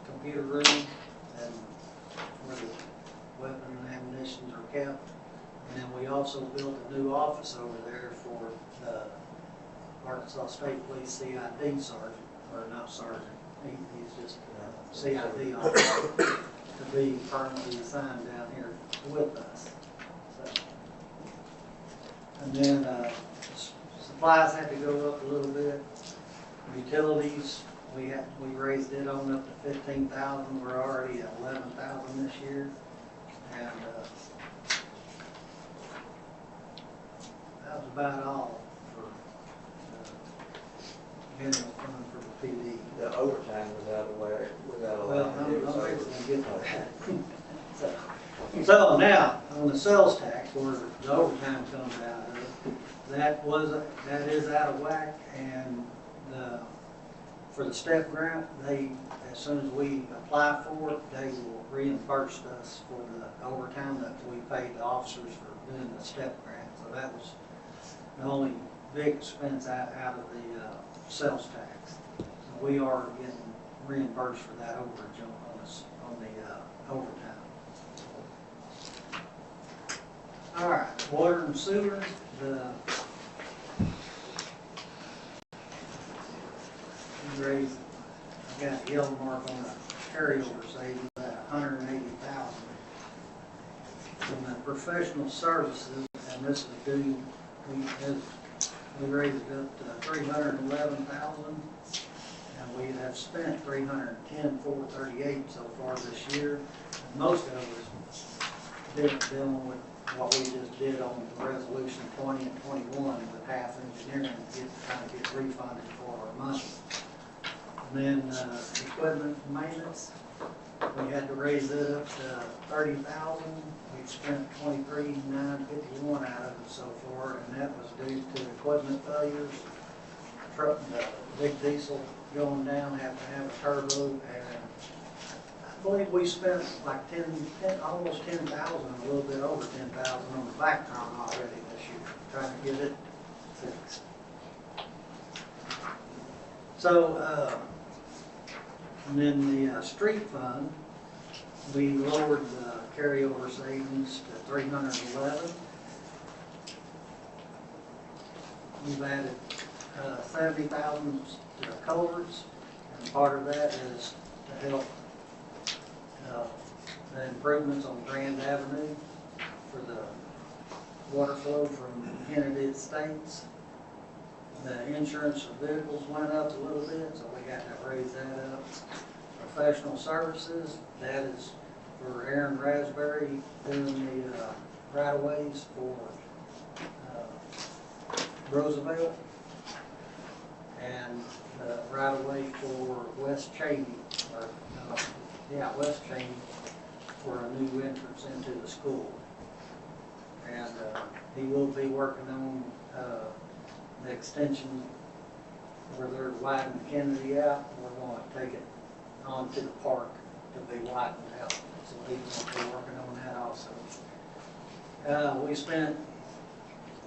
computer room and where the weapon and ammunitions are kept. And then we also built a new office over there for the Arkansas State Police CID sergeant, or not sergeant, he's just CID officer, to be permanently assigned down here with us. So, and then supplies had to go up a little bit. Utilities, we raised it on up to 15,000. We're already at 11,000 this year, and that was about all for the general fund for the PD. The overtime was out of whack, without a Well, lot. I'm ready to get to that. So now, on the sales tax, where the overtime comes out of, that is out of whack, and for the STEP grant, as soon as we apply for it, they will reimburse us for the overtime that we paid the officers for doing the STEP grant. So that was the only big expense out of the sales tax. So we are getting reimbursed for that overage on the overtime. All right, water and sewer, raised, I got a yellow mark on the carryover savings at 180,000. From the professional services, and this is due, we raised it up to 311,000, and we have spent 310,438 so far this year. And most of it is dealing with what we just did on resolution 20 and 21 with half engineering to kind of get refunded for our money. And then equipment maintenance, we had to raise it up to 30,000. We've spent 23,951 out of it so far, and that was due to equipment failures, truck, the big diesel going down, have to have a turbo, and I believe we spent like almost 10,000, a little bit over 10,000 on the Vactron already this year, trying to get it fixed. So, and then the street fund, we lowered the carryover savings to 311. We've added 70,000 to the culverts, and part of that is to help the improvements on Grand Avenue for the water flow from Kennedy Estates. The insurance of vehicles went up a little bit, so we got to raise that up. Professional services, that is for Aaron Raspberry doing the right-of-ways for Roosevelt, and the right-of-way for West Cheney, West Cheney for a new entrance into the school. And he will be working on the extension where they're widening Kennedy out. We're going to take it onto the park to be widened out. So he's going to be working on that also. We spent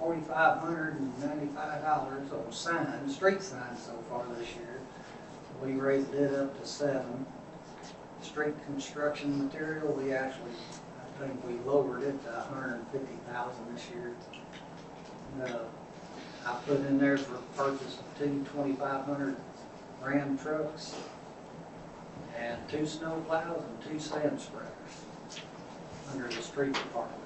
$4,595 on signs, street signs so far this year. We raised it up to 7. Street construction material, we actually, I think we lowered it to $150,000 this year. I put in there for purchase of 2 2,500 Ram trucks and 2 snow plows and 2 sand spreaders under the street department.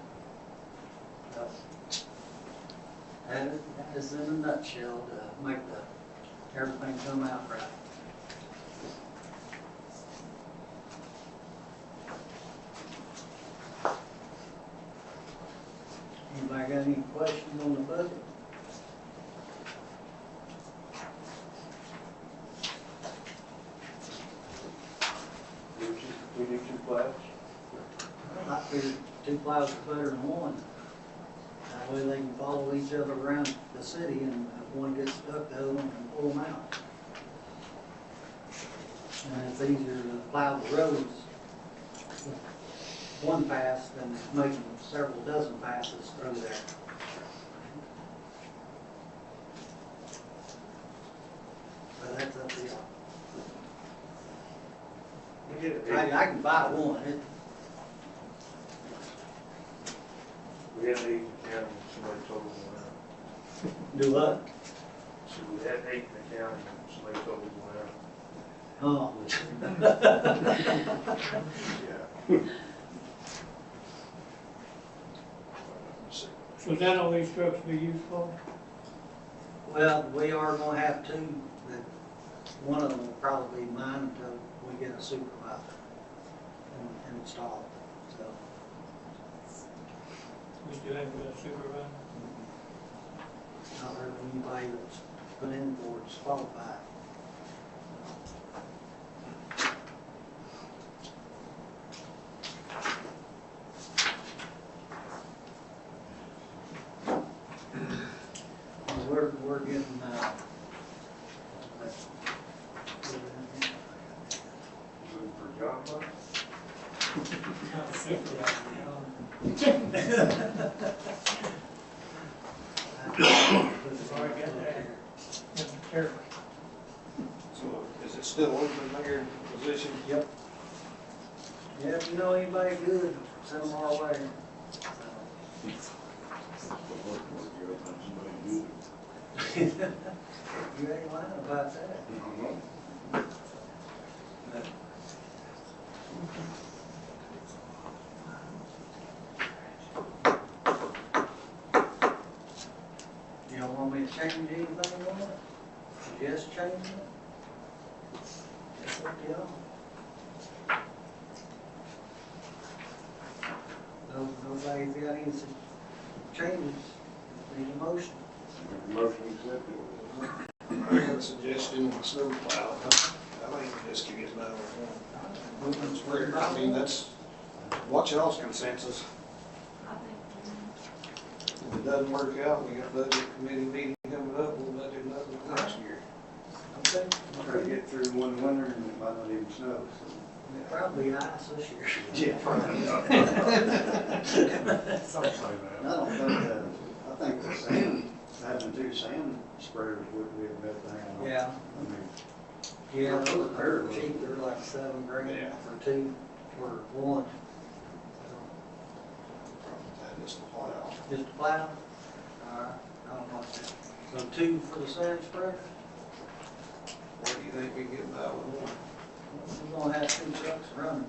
That is in a nutshell to make everything come out right. Anybody got any questions on the budget? We do 2 plows. I figured 2 plows are better than 1. That way they can follow each other around the city, and if one gets stuck, the other one can pull them out. And it's easier to plow the roads with 1 pass than making several dozen passes through there. But that's up to y'all. I can buy 1. We had 8 in the county, somebody told us went Do what? out. So we had 8 in the county, somebody told us went out. Oh. Yeah. So is that all these trucks be used for? Well, we are gonna have 2, that one of them will probably be mine until we get a supervisor and install it, so. We still have a supervisor? Not really anybody that's put in for it's qualified. We're getting, For job luck? Not a supervisor, Already got that. Terrible. So is it still open, Mayor, position? Yep. Yeah, if you know anybody good, send them our way. You ain't lying about that. You don't want me to change anything on it? Suggest changing it? That's up to y'all. Nobody's got any changes, need a motion. Motion accepted. I got a suggestion on the snow plow. I think we just get it done with one. I mean, that's, what's y'all's consensus? If it doesn't work out, we got budget committee meeting coming up, we'll budget nothing next year. Okay. Try to get through one winter and it might not even snow, so. Probably ice this year. Yeah. I don't think, I think the sand, having 2 sand spreaders would be a better thing. Yeah. I mean, Yeah, they're cheap, they're like $7 grand Yeah. for 2, for 1. Just a plow. Just a plow? Alright, I don't know. So 2 for the sand spreader? What do you think we can get by with one? We're gonna have 2 trucks running.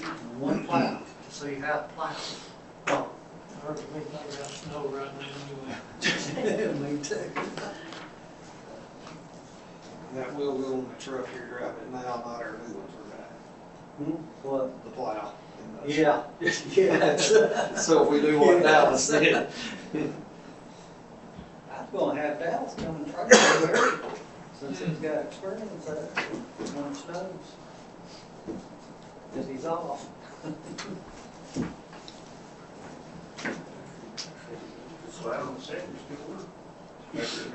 And 1 plow, so you have plows. Oh. Hardly make no real snow right now anyway. Me too. That will go on the truck you're driving now, not our new ones we're buying. What? The plow. Yeah, yeah. So if we do one now instead. I was gonna have Dallas come and try to do it. since he's got experience at it, one knows. If he's off. Slide on the second, still work. It's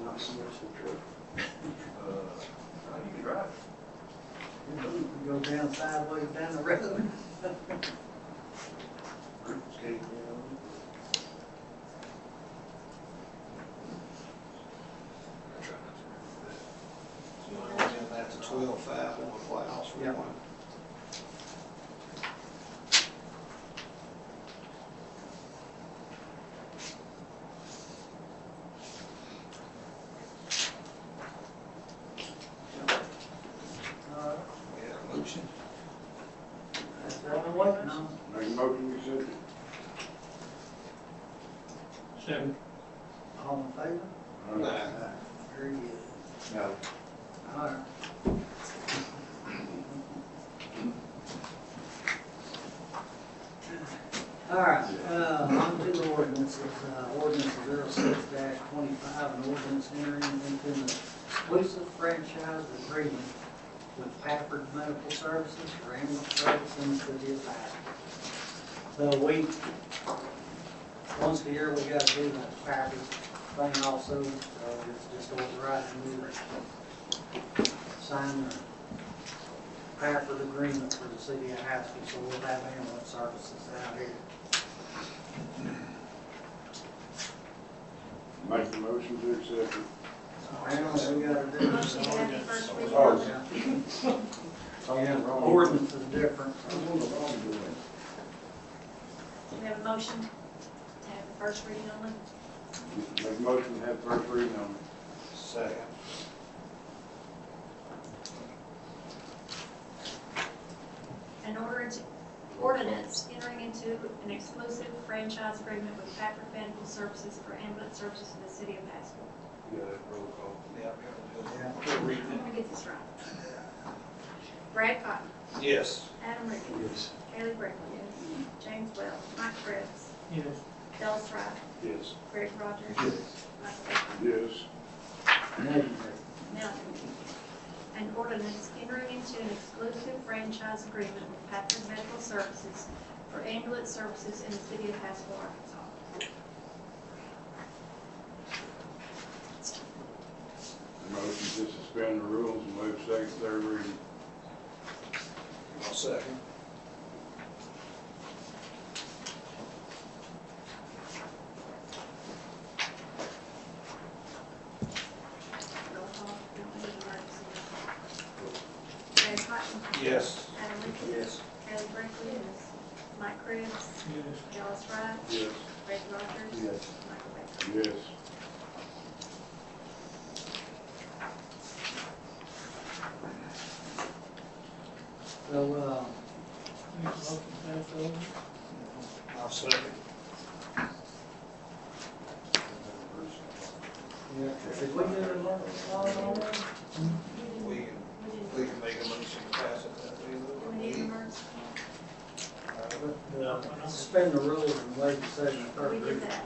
not so much the truck. You can drive. Go down sideways down the road. Okay. So that's a 12.5 on the plows for Yep. one. Alright, We have a motion. that's what I'm waiting on. Make a motion, we accept it. Second. All in favor? Aye. Very good. No. Alright. Alright, on to the ordinances, ordinance 06-25, an ordinance entering into an exclusive franchise agreement with Pafford Medical Services for ambulance service in the city of Pafford. So once a year, we gotta do the Pafford thing also, so it's just authorizing you to sign the Pafford agreement for the city of Haskell, so we'll have ambulance services out here. Make the motion to accept it. Well, we gotta do Motion to have the this. first reading. Yeah, ordinance is different. We have a motion to have the first reading only. Make a motion to have first reading on it. Second. An ordinance entering into an exclusive franchise agreement with Pafford Medical Services for ambulance services in the city of Haskell. Yeah, roll call. Yeah. I'm gonna get this right. Brad Cotton, Yes. Adam Ricketts. Yes. Kaylee Breckland. James Wells. Mike Krebs. Yes. Dallas Wright. Yes. Greg Rogers. Yes. Michael Baker. Yes. Now, an ordinance entering into an exclusive franchise agreement with Pafford Medical Services for ambulance services in the city of Haskell, Arkansas. Motion to suspend the rules and waive second, third reading. I'll second. Roll call, we don't need emergency. Brad Cotton. Yes. Adam Ricketts. Yes. Kelly Brinkley. Yes. Mike Krebs. Yes. Dallas Wright. Yes. Greg Rogers. Yes. Michael Baker. Yes. So, Make a motion to pass over. I'll second. yeah, did we do the emergency? We can make a motion to pass it that way. Do we need an emergency? Suspend the rules and waive the second and third We did reading. that.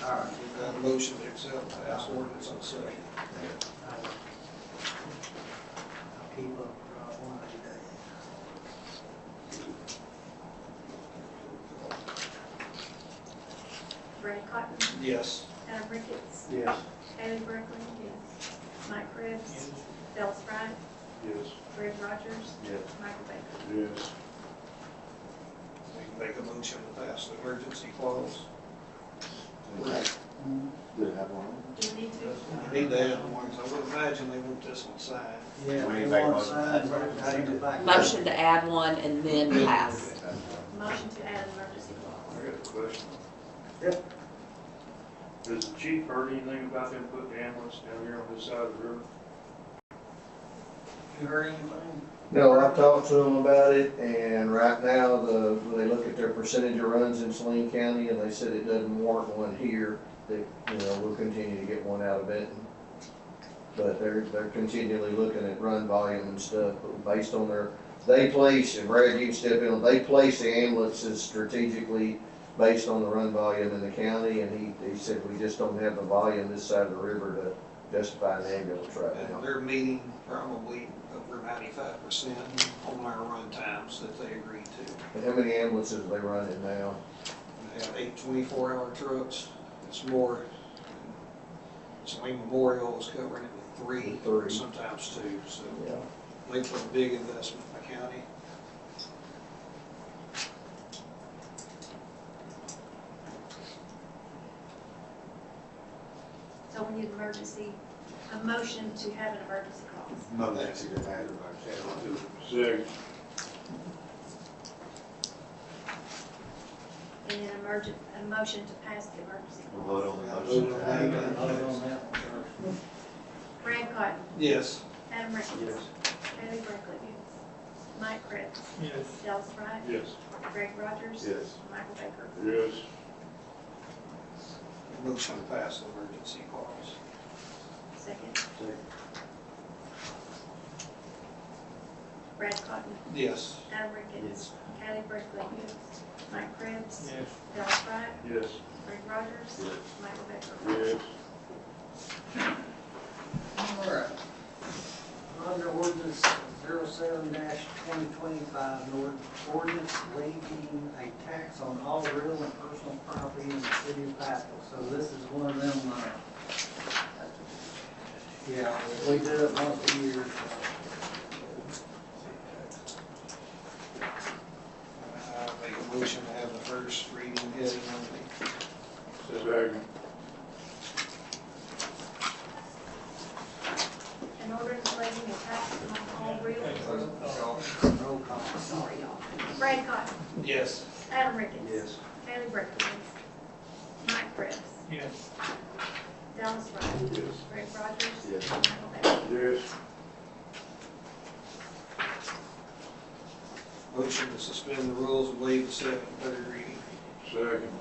All right. We've got a motion to accept pass ordinance on second. I'll keep up one of these days. Brad Cotton. Yes. Adam Ricketts. Yes. Kaylee Breckland. Yes. Mike Krebs. Yes. Dallas Wright. Yes. Greg Rogers. Yes. Michael Baker. Yes. We can make a motion to pass the emergency clause. Did it have one? Do we need to? You need to add one, so I would imagine they want this one signed. Yeah, We we need to make a want motion. signs, we'll take it back. Motion to add one and then pass. Motion to add an emergency clause. I got a question. Yep. Does the chief heard anything about them putting the ambulance down here on this side of the river? You heard anything? No, I've talked to them about it, and right now, when they look at their percentage of runs in Saline County, and they said it doesn't warrant one here, that, we'll continue to get one out of Benton. But they're continually looking at run volume and stuff, but based on they place, and Brad, you can step in, they place the ambulances strategically based on the run volume in the county, and he said we just don't have the volume this side of the river to justify an ambulance right now. And they're meeting probably over 95% on our run times that they agreed to. And how many ambulances are they running now? They have 8 24-hour trucks. It's more, Wayne Memorial is covering it with three, sometimes 2. So Yeah. they put a big investment in the county. So we need a motion to have an emergency clause. No, that's it, I had about that. Second. And then a motion to pass the emergency We'll clause. vote on the motion. Vote on that one first. Brad Cotton, Yes. Adam Ricketts. Yes. Haley Brickley. Mike Krebs. Yes. Dallas Wright. Yes. Greg Rogers. Yes. Michael Baker. Yes. Motion to pass the emergency clause. Second. Brad Cotton, Yes. Adam Ricketts. Haley Brickley. Mike Krebs. Yes. Dallas Wright. Yes. Greg Rogers. Yes. Michael Baker. Yes. All right. Under ordinance 07-2025, ordinance levying a tax on all real and personal property in the city of Pasco. So this is one of them, yeah, we do it once a year. Make a motion to have the first reading heading only. Second. An ordinance levying a tax on all real. Roll call. Sorry, y'all. Brad Cotton, Yes. Adam Ricketts. Yes. Haley Brickley. Mike Krebs. Yes. Dallas Wright. Yes. Greg Rogers. Yes. Michael Baker. Yes. Motion to suspend the rules and waive the second and third reading. Second.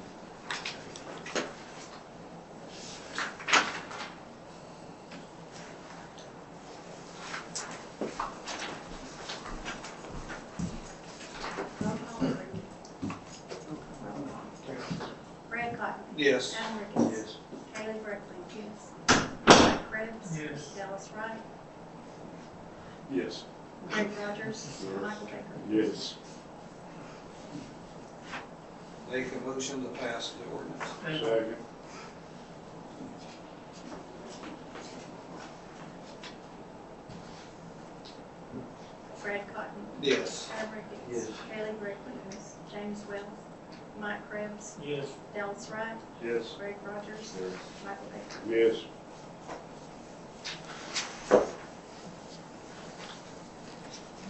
Brad Cotton. Yes. Adam Ricketts. Yes. Haley Brickley. Yes. Mike Krebs. Yes. Dallas Wright. Yes. Greg Rogers. Michael Baker. Yes. Make a motion to pass the ordinance. Second. Brad Cotton. Yes. Adam Ricketts. Yes. Haley Brickley. Yes. James Wells. Mike Krebs. Yes. Dallas Wright. Yes. Greg Rogers. Michael Baker. Yes.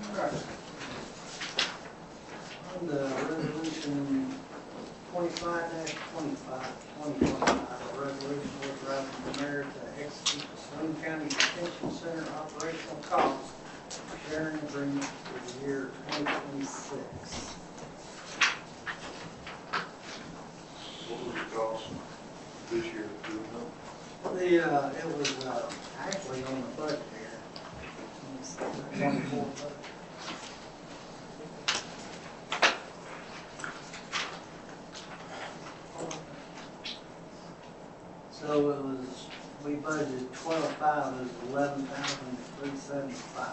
All right. On the resolution 2025, a resolution authorizing the mayor to execute the Swain County Detention Center operational cost sharing agreement for the year 2026. What was the cost this year? Do you know? It was, actually on the budget here. 24 budget. So it was, we budgeted 12,500, it was 11,375.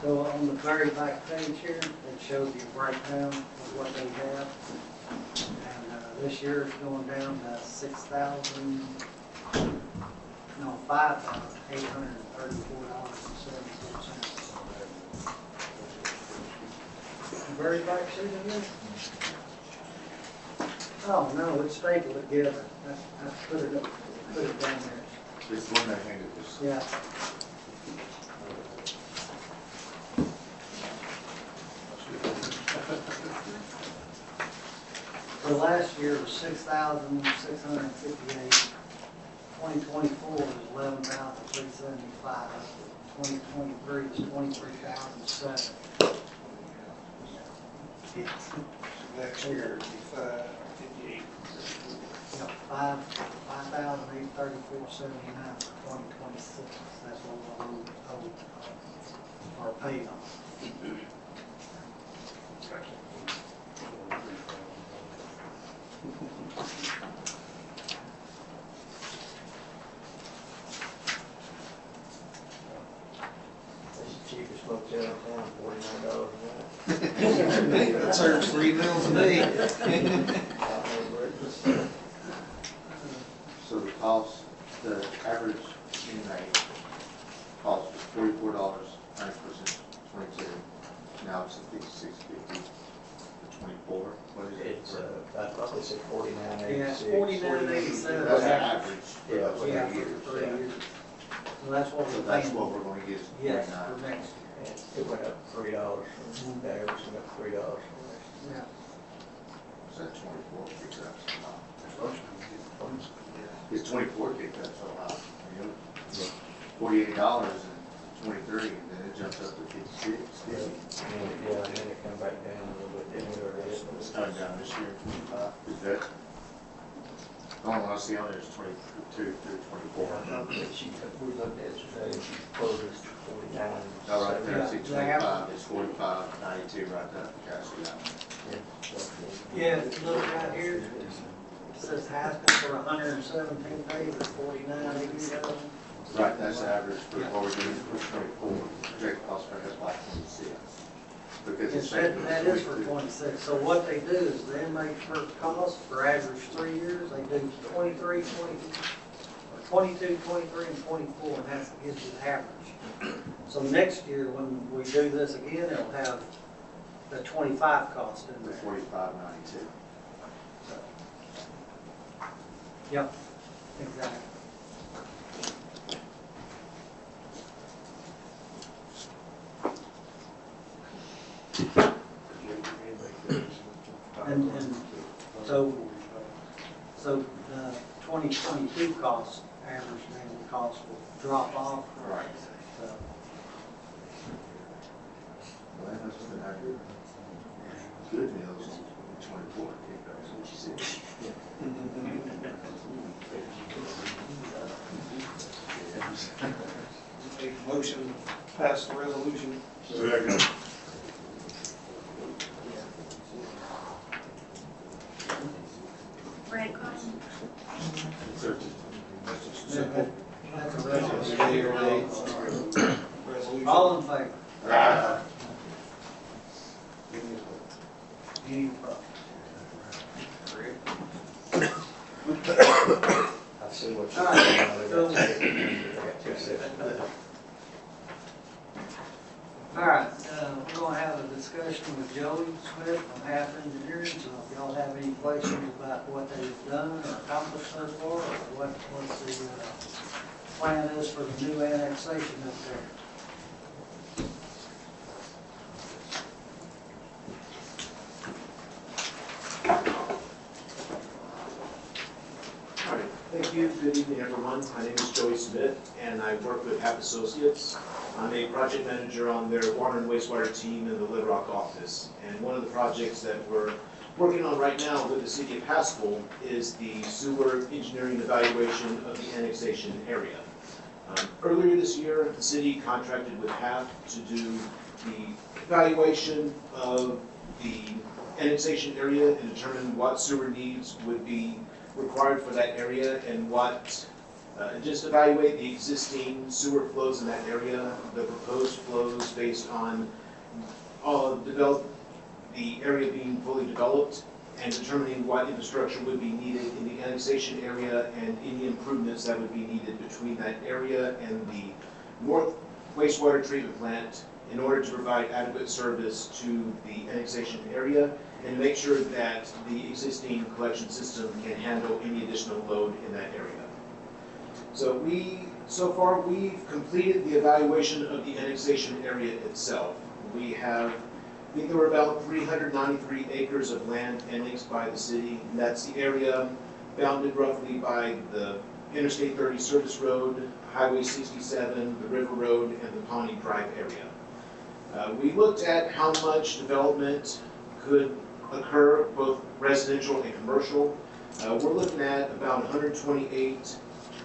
So on the very back page here, it shows you a breakdown of what they have. And this year it's going down to $5,834.76. The very back sheet of this? Oh, no, it's stapled together. That's put it down there. This one they handed us. Yeah. So last year was 6,658. 2024 was 11,375. 2023 is 23,007. Next year it'd be 558. Yeah, 5,834.79 for 2025. 26, that's what we are paid on. That's the cheapest motel in town, $49 a night. That serves 3 meals a day. So the cost, the average inmate cost was $44, 90%, 22. Now it's at $56.50 for 24. What is it? It's, I thought they said 49.86. Yeah, 49.87. That's the average for Yeah, those Yeah, 3 years. for 3 years. So that's what So we're that's paying. what we're gonna get is Yes, 49. for next And it went up $3 from the average, went up $3 from last year. Yeah. So that's 24 kicked up so high. It's 24 kicked up so high. I mean, $48 and 23, and then it jumps up to 56. year. Yeah, and then it come back down a little bit, didn't it, or it? It's coming down this year. Is that? The only one I see on there is 22 through 24. We looked at it today, and she quoted us 49. Oh, right there, I see Yeah. 25, it's 45, 92 right there. Okay, I see that. Yeah, if you look right here, it says Haskell for 117 days or 49.87. Right, that's the average for what we're doing for 24. Projected cost per head like 26. Because it's That is for 26. So what they do is the inmates for cost for average 3 years, they do 23, 22, 23, and 24, and that gives you the average. So next year, when we do this again, it'll have the 25 cost in The there. 45.92. Yep, exactly. And so 2022 cost, average daily cost will drop off. Right. So, Well, that must have been our good meals on 24 kicked up, so what you said. Make a motion, pass the resolution. Redcom, Simple. that's a resolution. Resolution. All in favor? Right. Any opposed? I see what All you're right, saying. so- All right, we're gonna have a discussion with Joey Smith from Half Engineering, so if y'all have any questions about what they've done or accomplished so far, or what the plan is for the new annexation up there. All right, thank you. Good evening, everyone. My name is Joey Smith, and I work with HAP Associates. I'm a project manager on their water and wastewater team in the Little Rock office. And one of the projects that we're working on right now with the city of Haskell is the sewer engineering evaluation of the annexation area. Earlier this year, the city contracted with HAP to do the evaluation of the annexation area and determine what sewer needs would be required for that area and what, just evaluate the existing sewer flows in that area, the proposed flows based on the area being fully developed, and determining what infrastructure would be needed in the annexation area and any improvements that would be needed between that area and the north wastewater treatment plant in order to provide adequate service to the annexation area and make sure that the existing collection system can handle any additional load in that area. So far we've completed the evaluation of the annexation area itself. We have, I think there were about 393 acres of land annexed by the city, and that's the area bounded roughly by the Interstate 30 Service Road, Highway 67, the River Road, and the Pawnee Drive area. We looked at how much development could occur, both residential and commercial. We're looking at about 128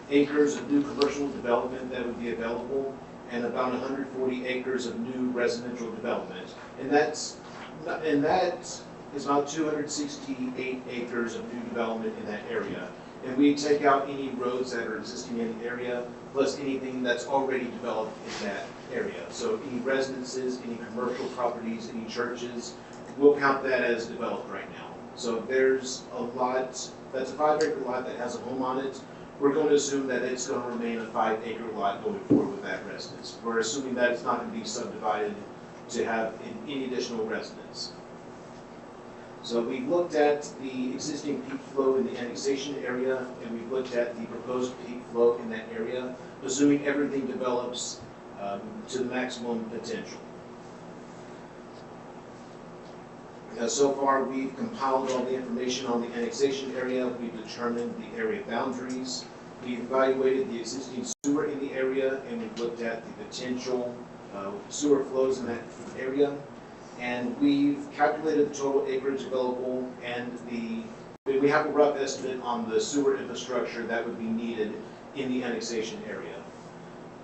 acres of new commercial development that would be available, and about 140 acres of new residential development. And that is about 268 acres of new development in that area. And we take out any roads that are existing in the area, plus anything that's already developed in that area. So any residences, any commercial properties, any churches, we'll count that as developed right now. So there's a lot, that's a 5-acre lot that has a home on it. We're going to assume that it's going to remain a 5-acre lot going forward with that residence. We're assuming that it's not going to be subdivided to have any additional residence. So we looked at the existing peak flow in the annexation area, and we looked at the proposed peak flow in that area, assuming everything develops to the maximum potential. So far, we've compiled all the information on the annexation area. We've determined the area boundaries. We've evaluated the existing sewer in the area, and we've looked at the potential sewer flows in that area. And we've calculated the total acreage available, and we have a rough estimate on the sewer infrastructure that would be needed in the annexation area.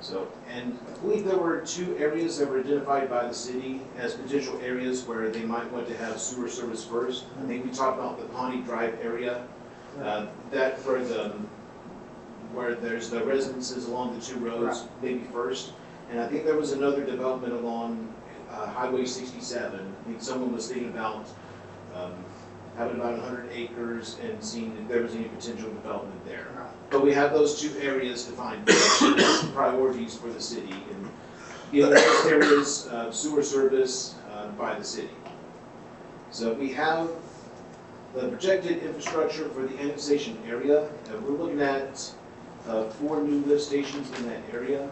So, and I believe there were 2 areas that were identified by the city as potential areas where they might want to have sewer service first. I think we talked about the Pawnee Drive area, that where there's the residences along the 2 roads, maybe first. And I think there was another development along Highway 67. I think someone was thinking about having about 100 acres and seeing if there was any potential development there. But we have those 2 areas defined as priorities for the city, and getting those areas of sewer service by the city. So we have the projected infrastructure for the annexation area. We're looking at 4 new lift stations in that area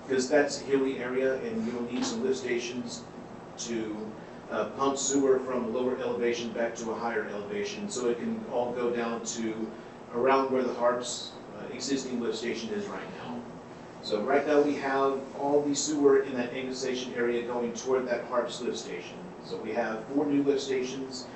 because that's a hilly area, and you'll need some lift stations to pump sewer from a lower elevation back to a higher elevation, so it can all go down to around where the Harps existing lift station is right now. So right now we have all the sewer in that annexation area going toward that Harps lift station. So we have 4 new lift stations,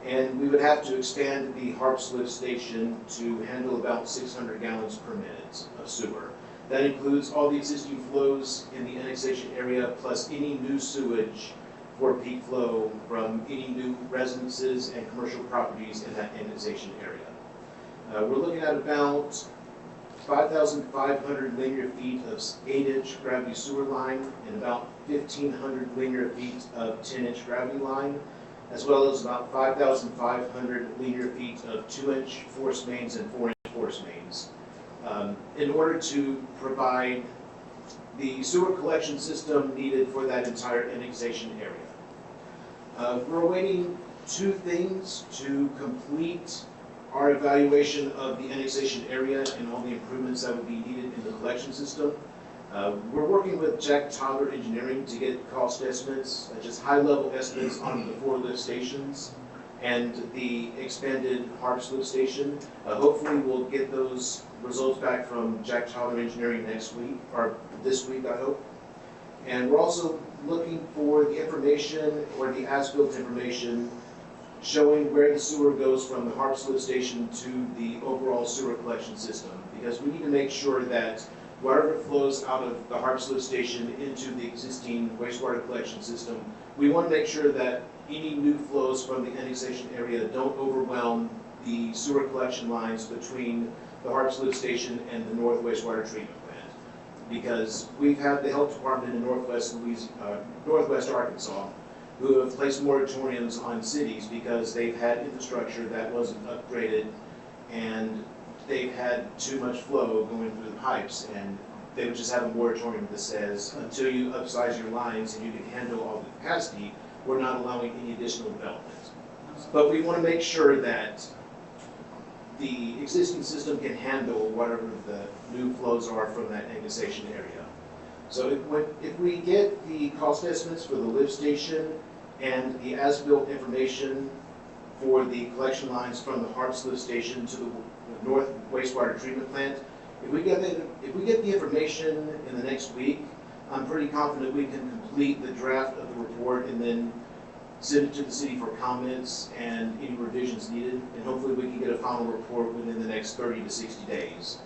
and we would have to expand the Harps lift station to handle about 600 gallons per minute of sewer. That includes all the existing flows in the annexation area, plus any new sewage for peak flow from any new residences and commercial properties in that annexation area. We're looking at about 5,500 linear feet of 8-inch gravity sewer line and about 1,500 linear feet of 10-inch gravity line, as well as about 5,500 linear feet of 2-inch force mains and 4-inch force mains, in order to provide the sewer collection system needed for that entire annexation area. We're awaiting 2 things to complete our evaluation of the annexation area and all the improvements that would be needed in the collection system. We're working with Jack Tyler Engineering to get cost estimates, just high-level estimates on the 4 lift stations and the expanded Harps lift station. Hopefully we'll get those results back from Jack Tyler Engineering next week, or this week, I hope. And we're also looking for the information, or the as-built information, showing where the sewer goes from the Harps lift station to the overall sewer collection system, because we need to make sure that whatever flows out of the Harps lift station into the existing wastewater collection system, we want to make sure that any new flows from the annexation area don't overwhelm the sewer collection lines between the Harps lift station and the North Wastewater Treatment Plant. Because we've had the health department in Northwest Arkansas who have placed moratoriums on cities because they've had infrastructure that wasn't upgraded and they've had too much flow going through the pipes, and they would just have a moratorium that says until you upsize your lines and you can handle all the capacity, we're not allowing any additional development. But we want to make sure that the existing system can handle whatever the new flows are from that annexation area. So if we get the cost estimates for the lift station and the as-built information for the collection lines from the Harps lift station to the North Wastewater Treatment Plant, if we get the information in the next week, I'm pretty confident we can complete the draft of the report and then send it to the city for comments and any revisions needed, and hopefully we can get a final report within the next 30 to 60 days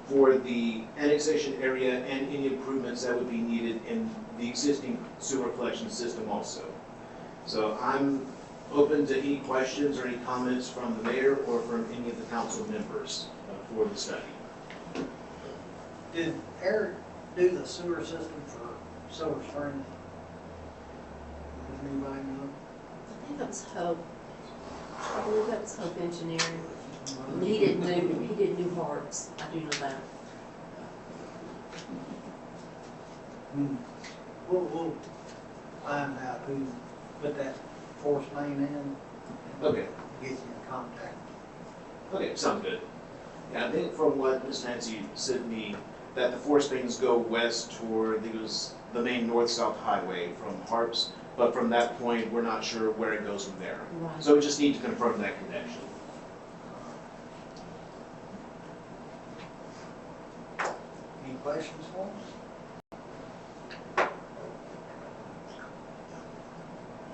for the annexation area and any improvements that would be needed in the existing sewer collection system also. So I'm open to any questions or any comments from the mayor or from any of the council members for the study. Did Eric do the sewer system for Silver Spring? Does anybody know? I think that was Hope. I believe that was Hope Engineering. He did New Hearts. I do know that. We'll find out who put that force main in. Okay. Get you in contact. Okay, sounds good. Yeah, I think from what Ms. Nancy sent me, that the force mains go west toward, I think it was the main north-south highway from Harps, but from that point, we're not sure where it goes from there. Right. So we just need to confirm that connection. Any questions for us?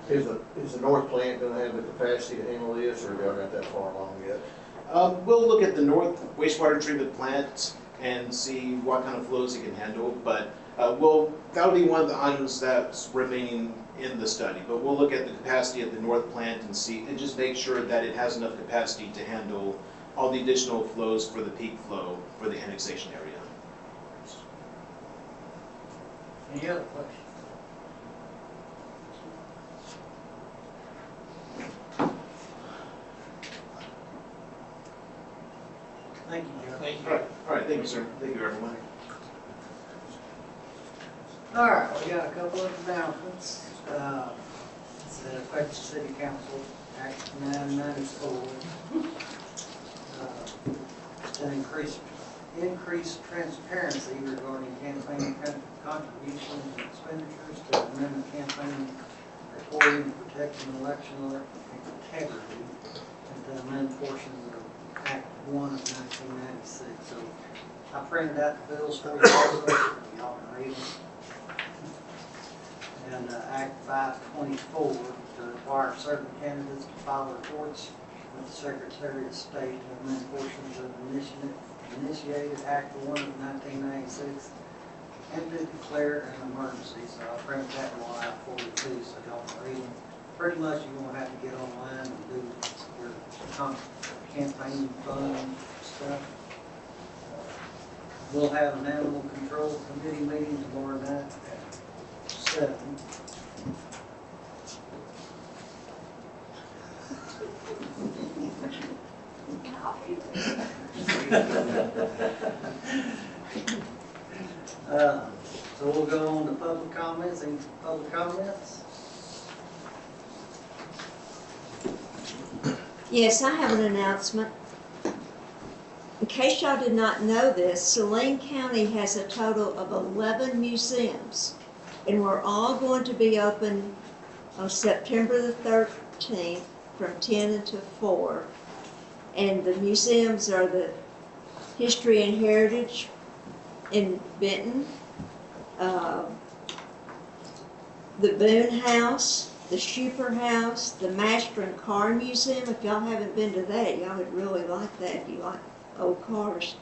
Is the north plant gonna have the capacity to handle this, or have y'all got that far along yet? We'll look at the north wastewater treatment plant and see what kind of flows it can handle, but that'll be one of the items that's remaining in the study. But we'll look at the capacity at the north plant and see, and just make sure that it has enough capacity to handle all the additional flows for the peak flow for the annexation area. Any other questions? Thank you, Joe. Thank you. All right, thank you, sir. Thank you, everyone. All right, we got a couple of announcements. That affect the city council, Act 994. To increase transparency regarding campaign contributions and expenditures to amend the campaign reporting and protecting election integrity, and to amend portions of Act 1 of 1996. So I printed out the bills for you also, y'all can read them. And Act 524 to require certain candidates to file reports with the Secretary of State to amend portions of initiated Act 1 of 1996 and to declare an emergency. So I printed that one out for you too, so y'all can read them. Pretty much you're going to have to get online and do your campaign fund stuff. We'll have an animal control committee meeting tomorrow night at 7. So we'll go on to public comments. Any public comments? Yes, I have an announcement. In case y'all did not know this, Saline County has a total of 11 museums, and we're all going to be open on September the 13th from 10 until 4. And the museums are the History and Heritage in Benton, the Boone House, the Schuper House, the Master and Car Museum. If y'all haven't been to that, y'all would really like that if you like old cars.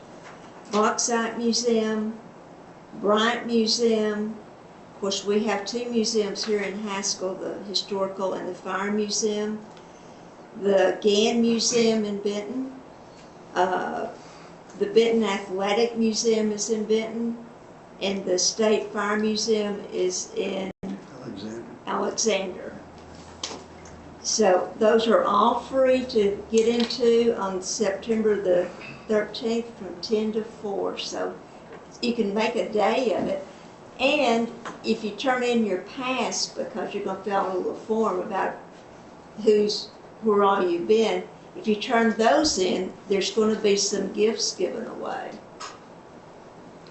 Bauxite Museum, Bryant Museum. Of course, we have 2 museums here in Haskell, the Historical and the Fire Museum. The Gann Museum in Benton. The Benton Athletic Museum is in Benton. And the State Fire Museum is in Alexander. So those are all free to get into on September the 13th from 10 to 4. So you can make a day of it. And if you turn in your pass, because you're going to fill out a little form about where all you've been, if you turn those in, there's going to be some gifts given away.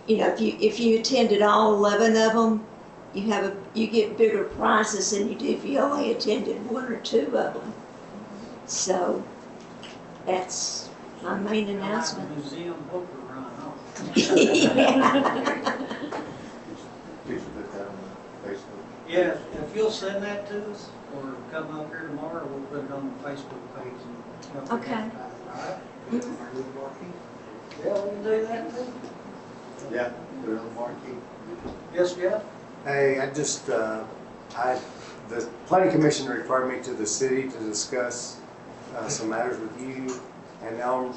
You know, if you attended all 11 of them, you get bigger prizes than you do if you only attended 1 or 2 of them. So that's my main announcement. Museum poker run, huh? Did you put that on Facebook? Yeah, if you'll send that to us, or come up here tomorrow, we'll put it on the Facebook page and help you Okay. advertise it, all right? Yeah, we can do that too. Yeah, put it on the marquee. Yes, Jeff? Hey, the planning commission referred me to the city to discuss some matters with you. And now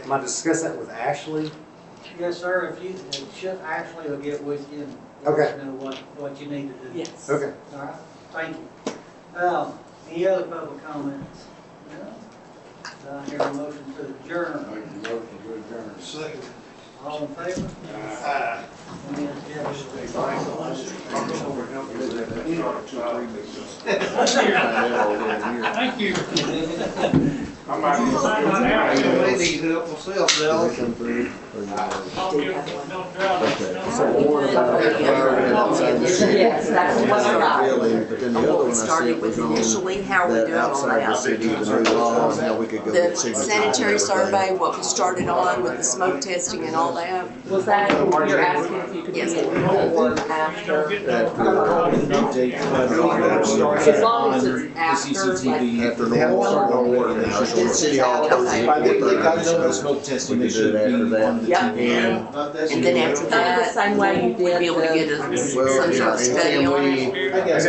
am I discussing that with Ashley? Yes, sir, Ashley will get with you and Okay. let you know what you need to do. Yes. Okay. All right, thank you. Any other public comments? No? Do I hear a motion to adjourn? Motion to adjourn. Second. All in favor? Any objection? Thank you. I may need help myself, Dallas. I'll give it, don't drown it. So one about outside the city. Yes, that's what I got. Building, but then the other one I said was on that outside the city, the new law, and how we could go The get signatures. sanitary survey, what we started on with the smoke testing and all that. Was that, you're asking if you could be involved after? As long as it's after, like. After the whole started water, now, so when City Hall closes, Okay. they got smoke testing, we could do that after that. Yep. And And then after Kind of that, the same way you did we'd be able to get the- some sort of study on it. I guess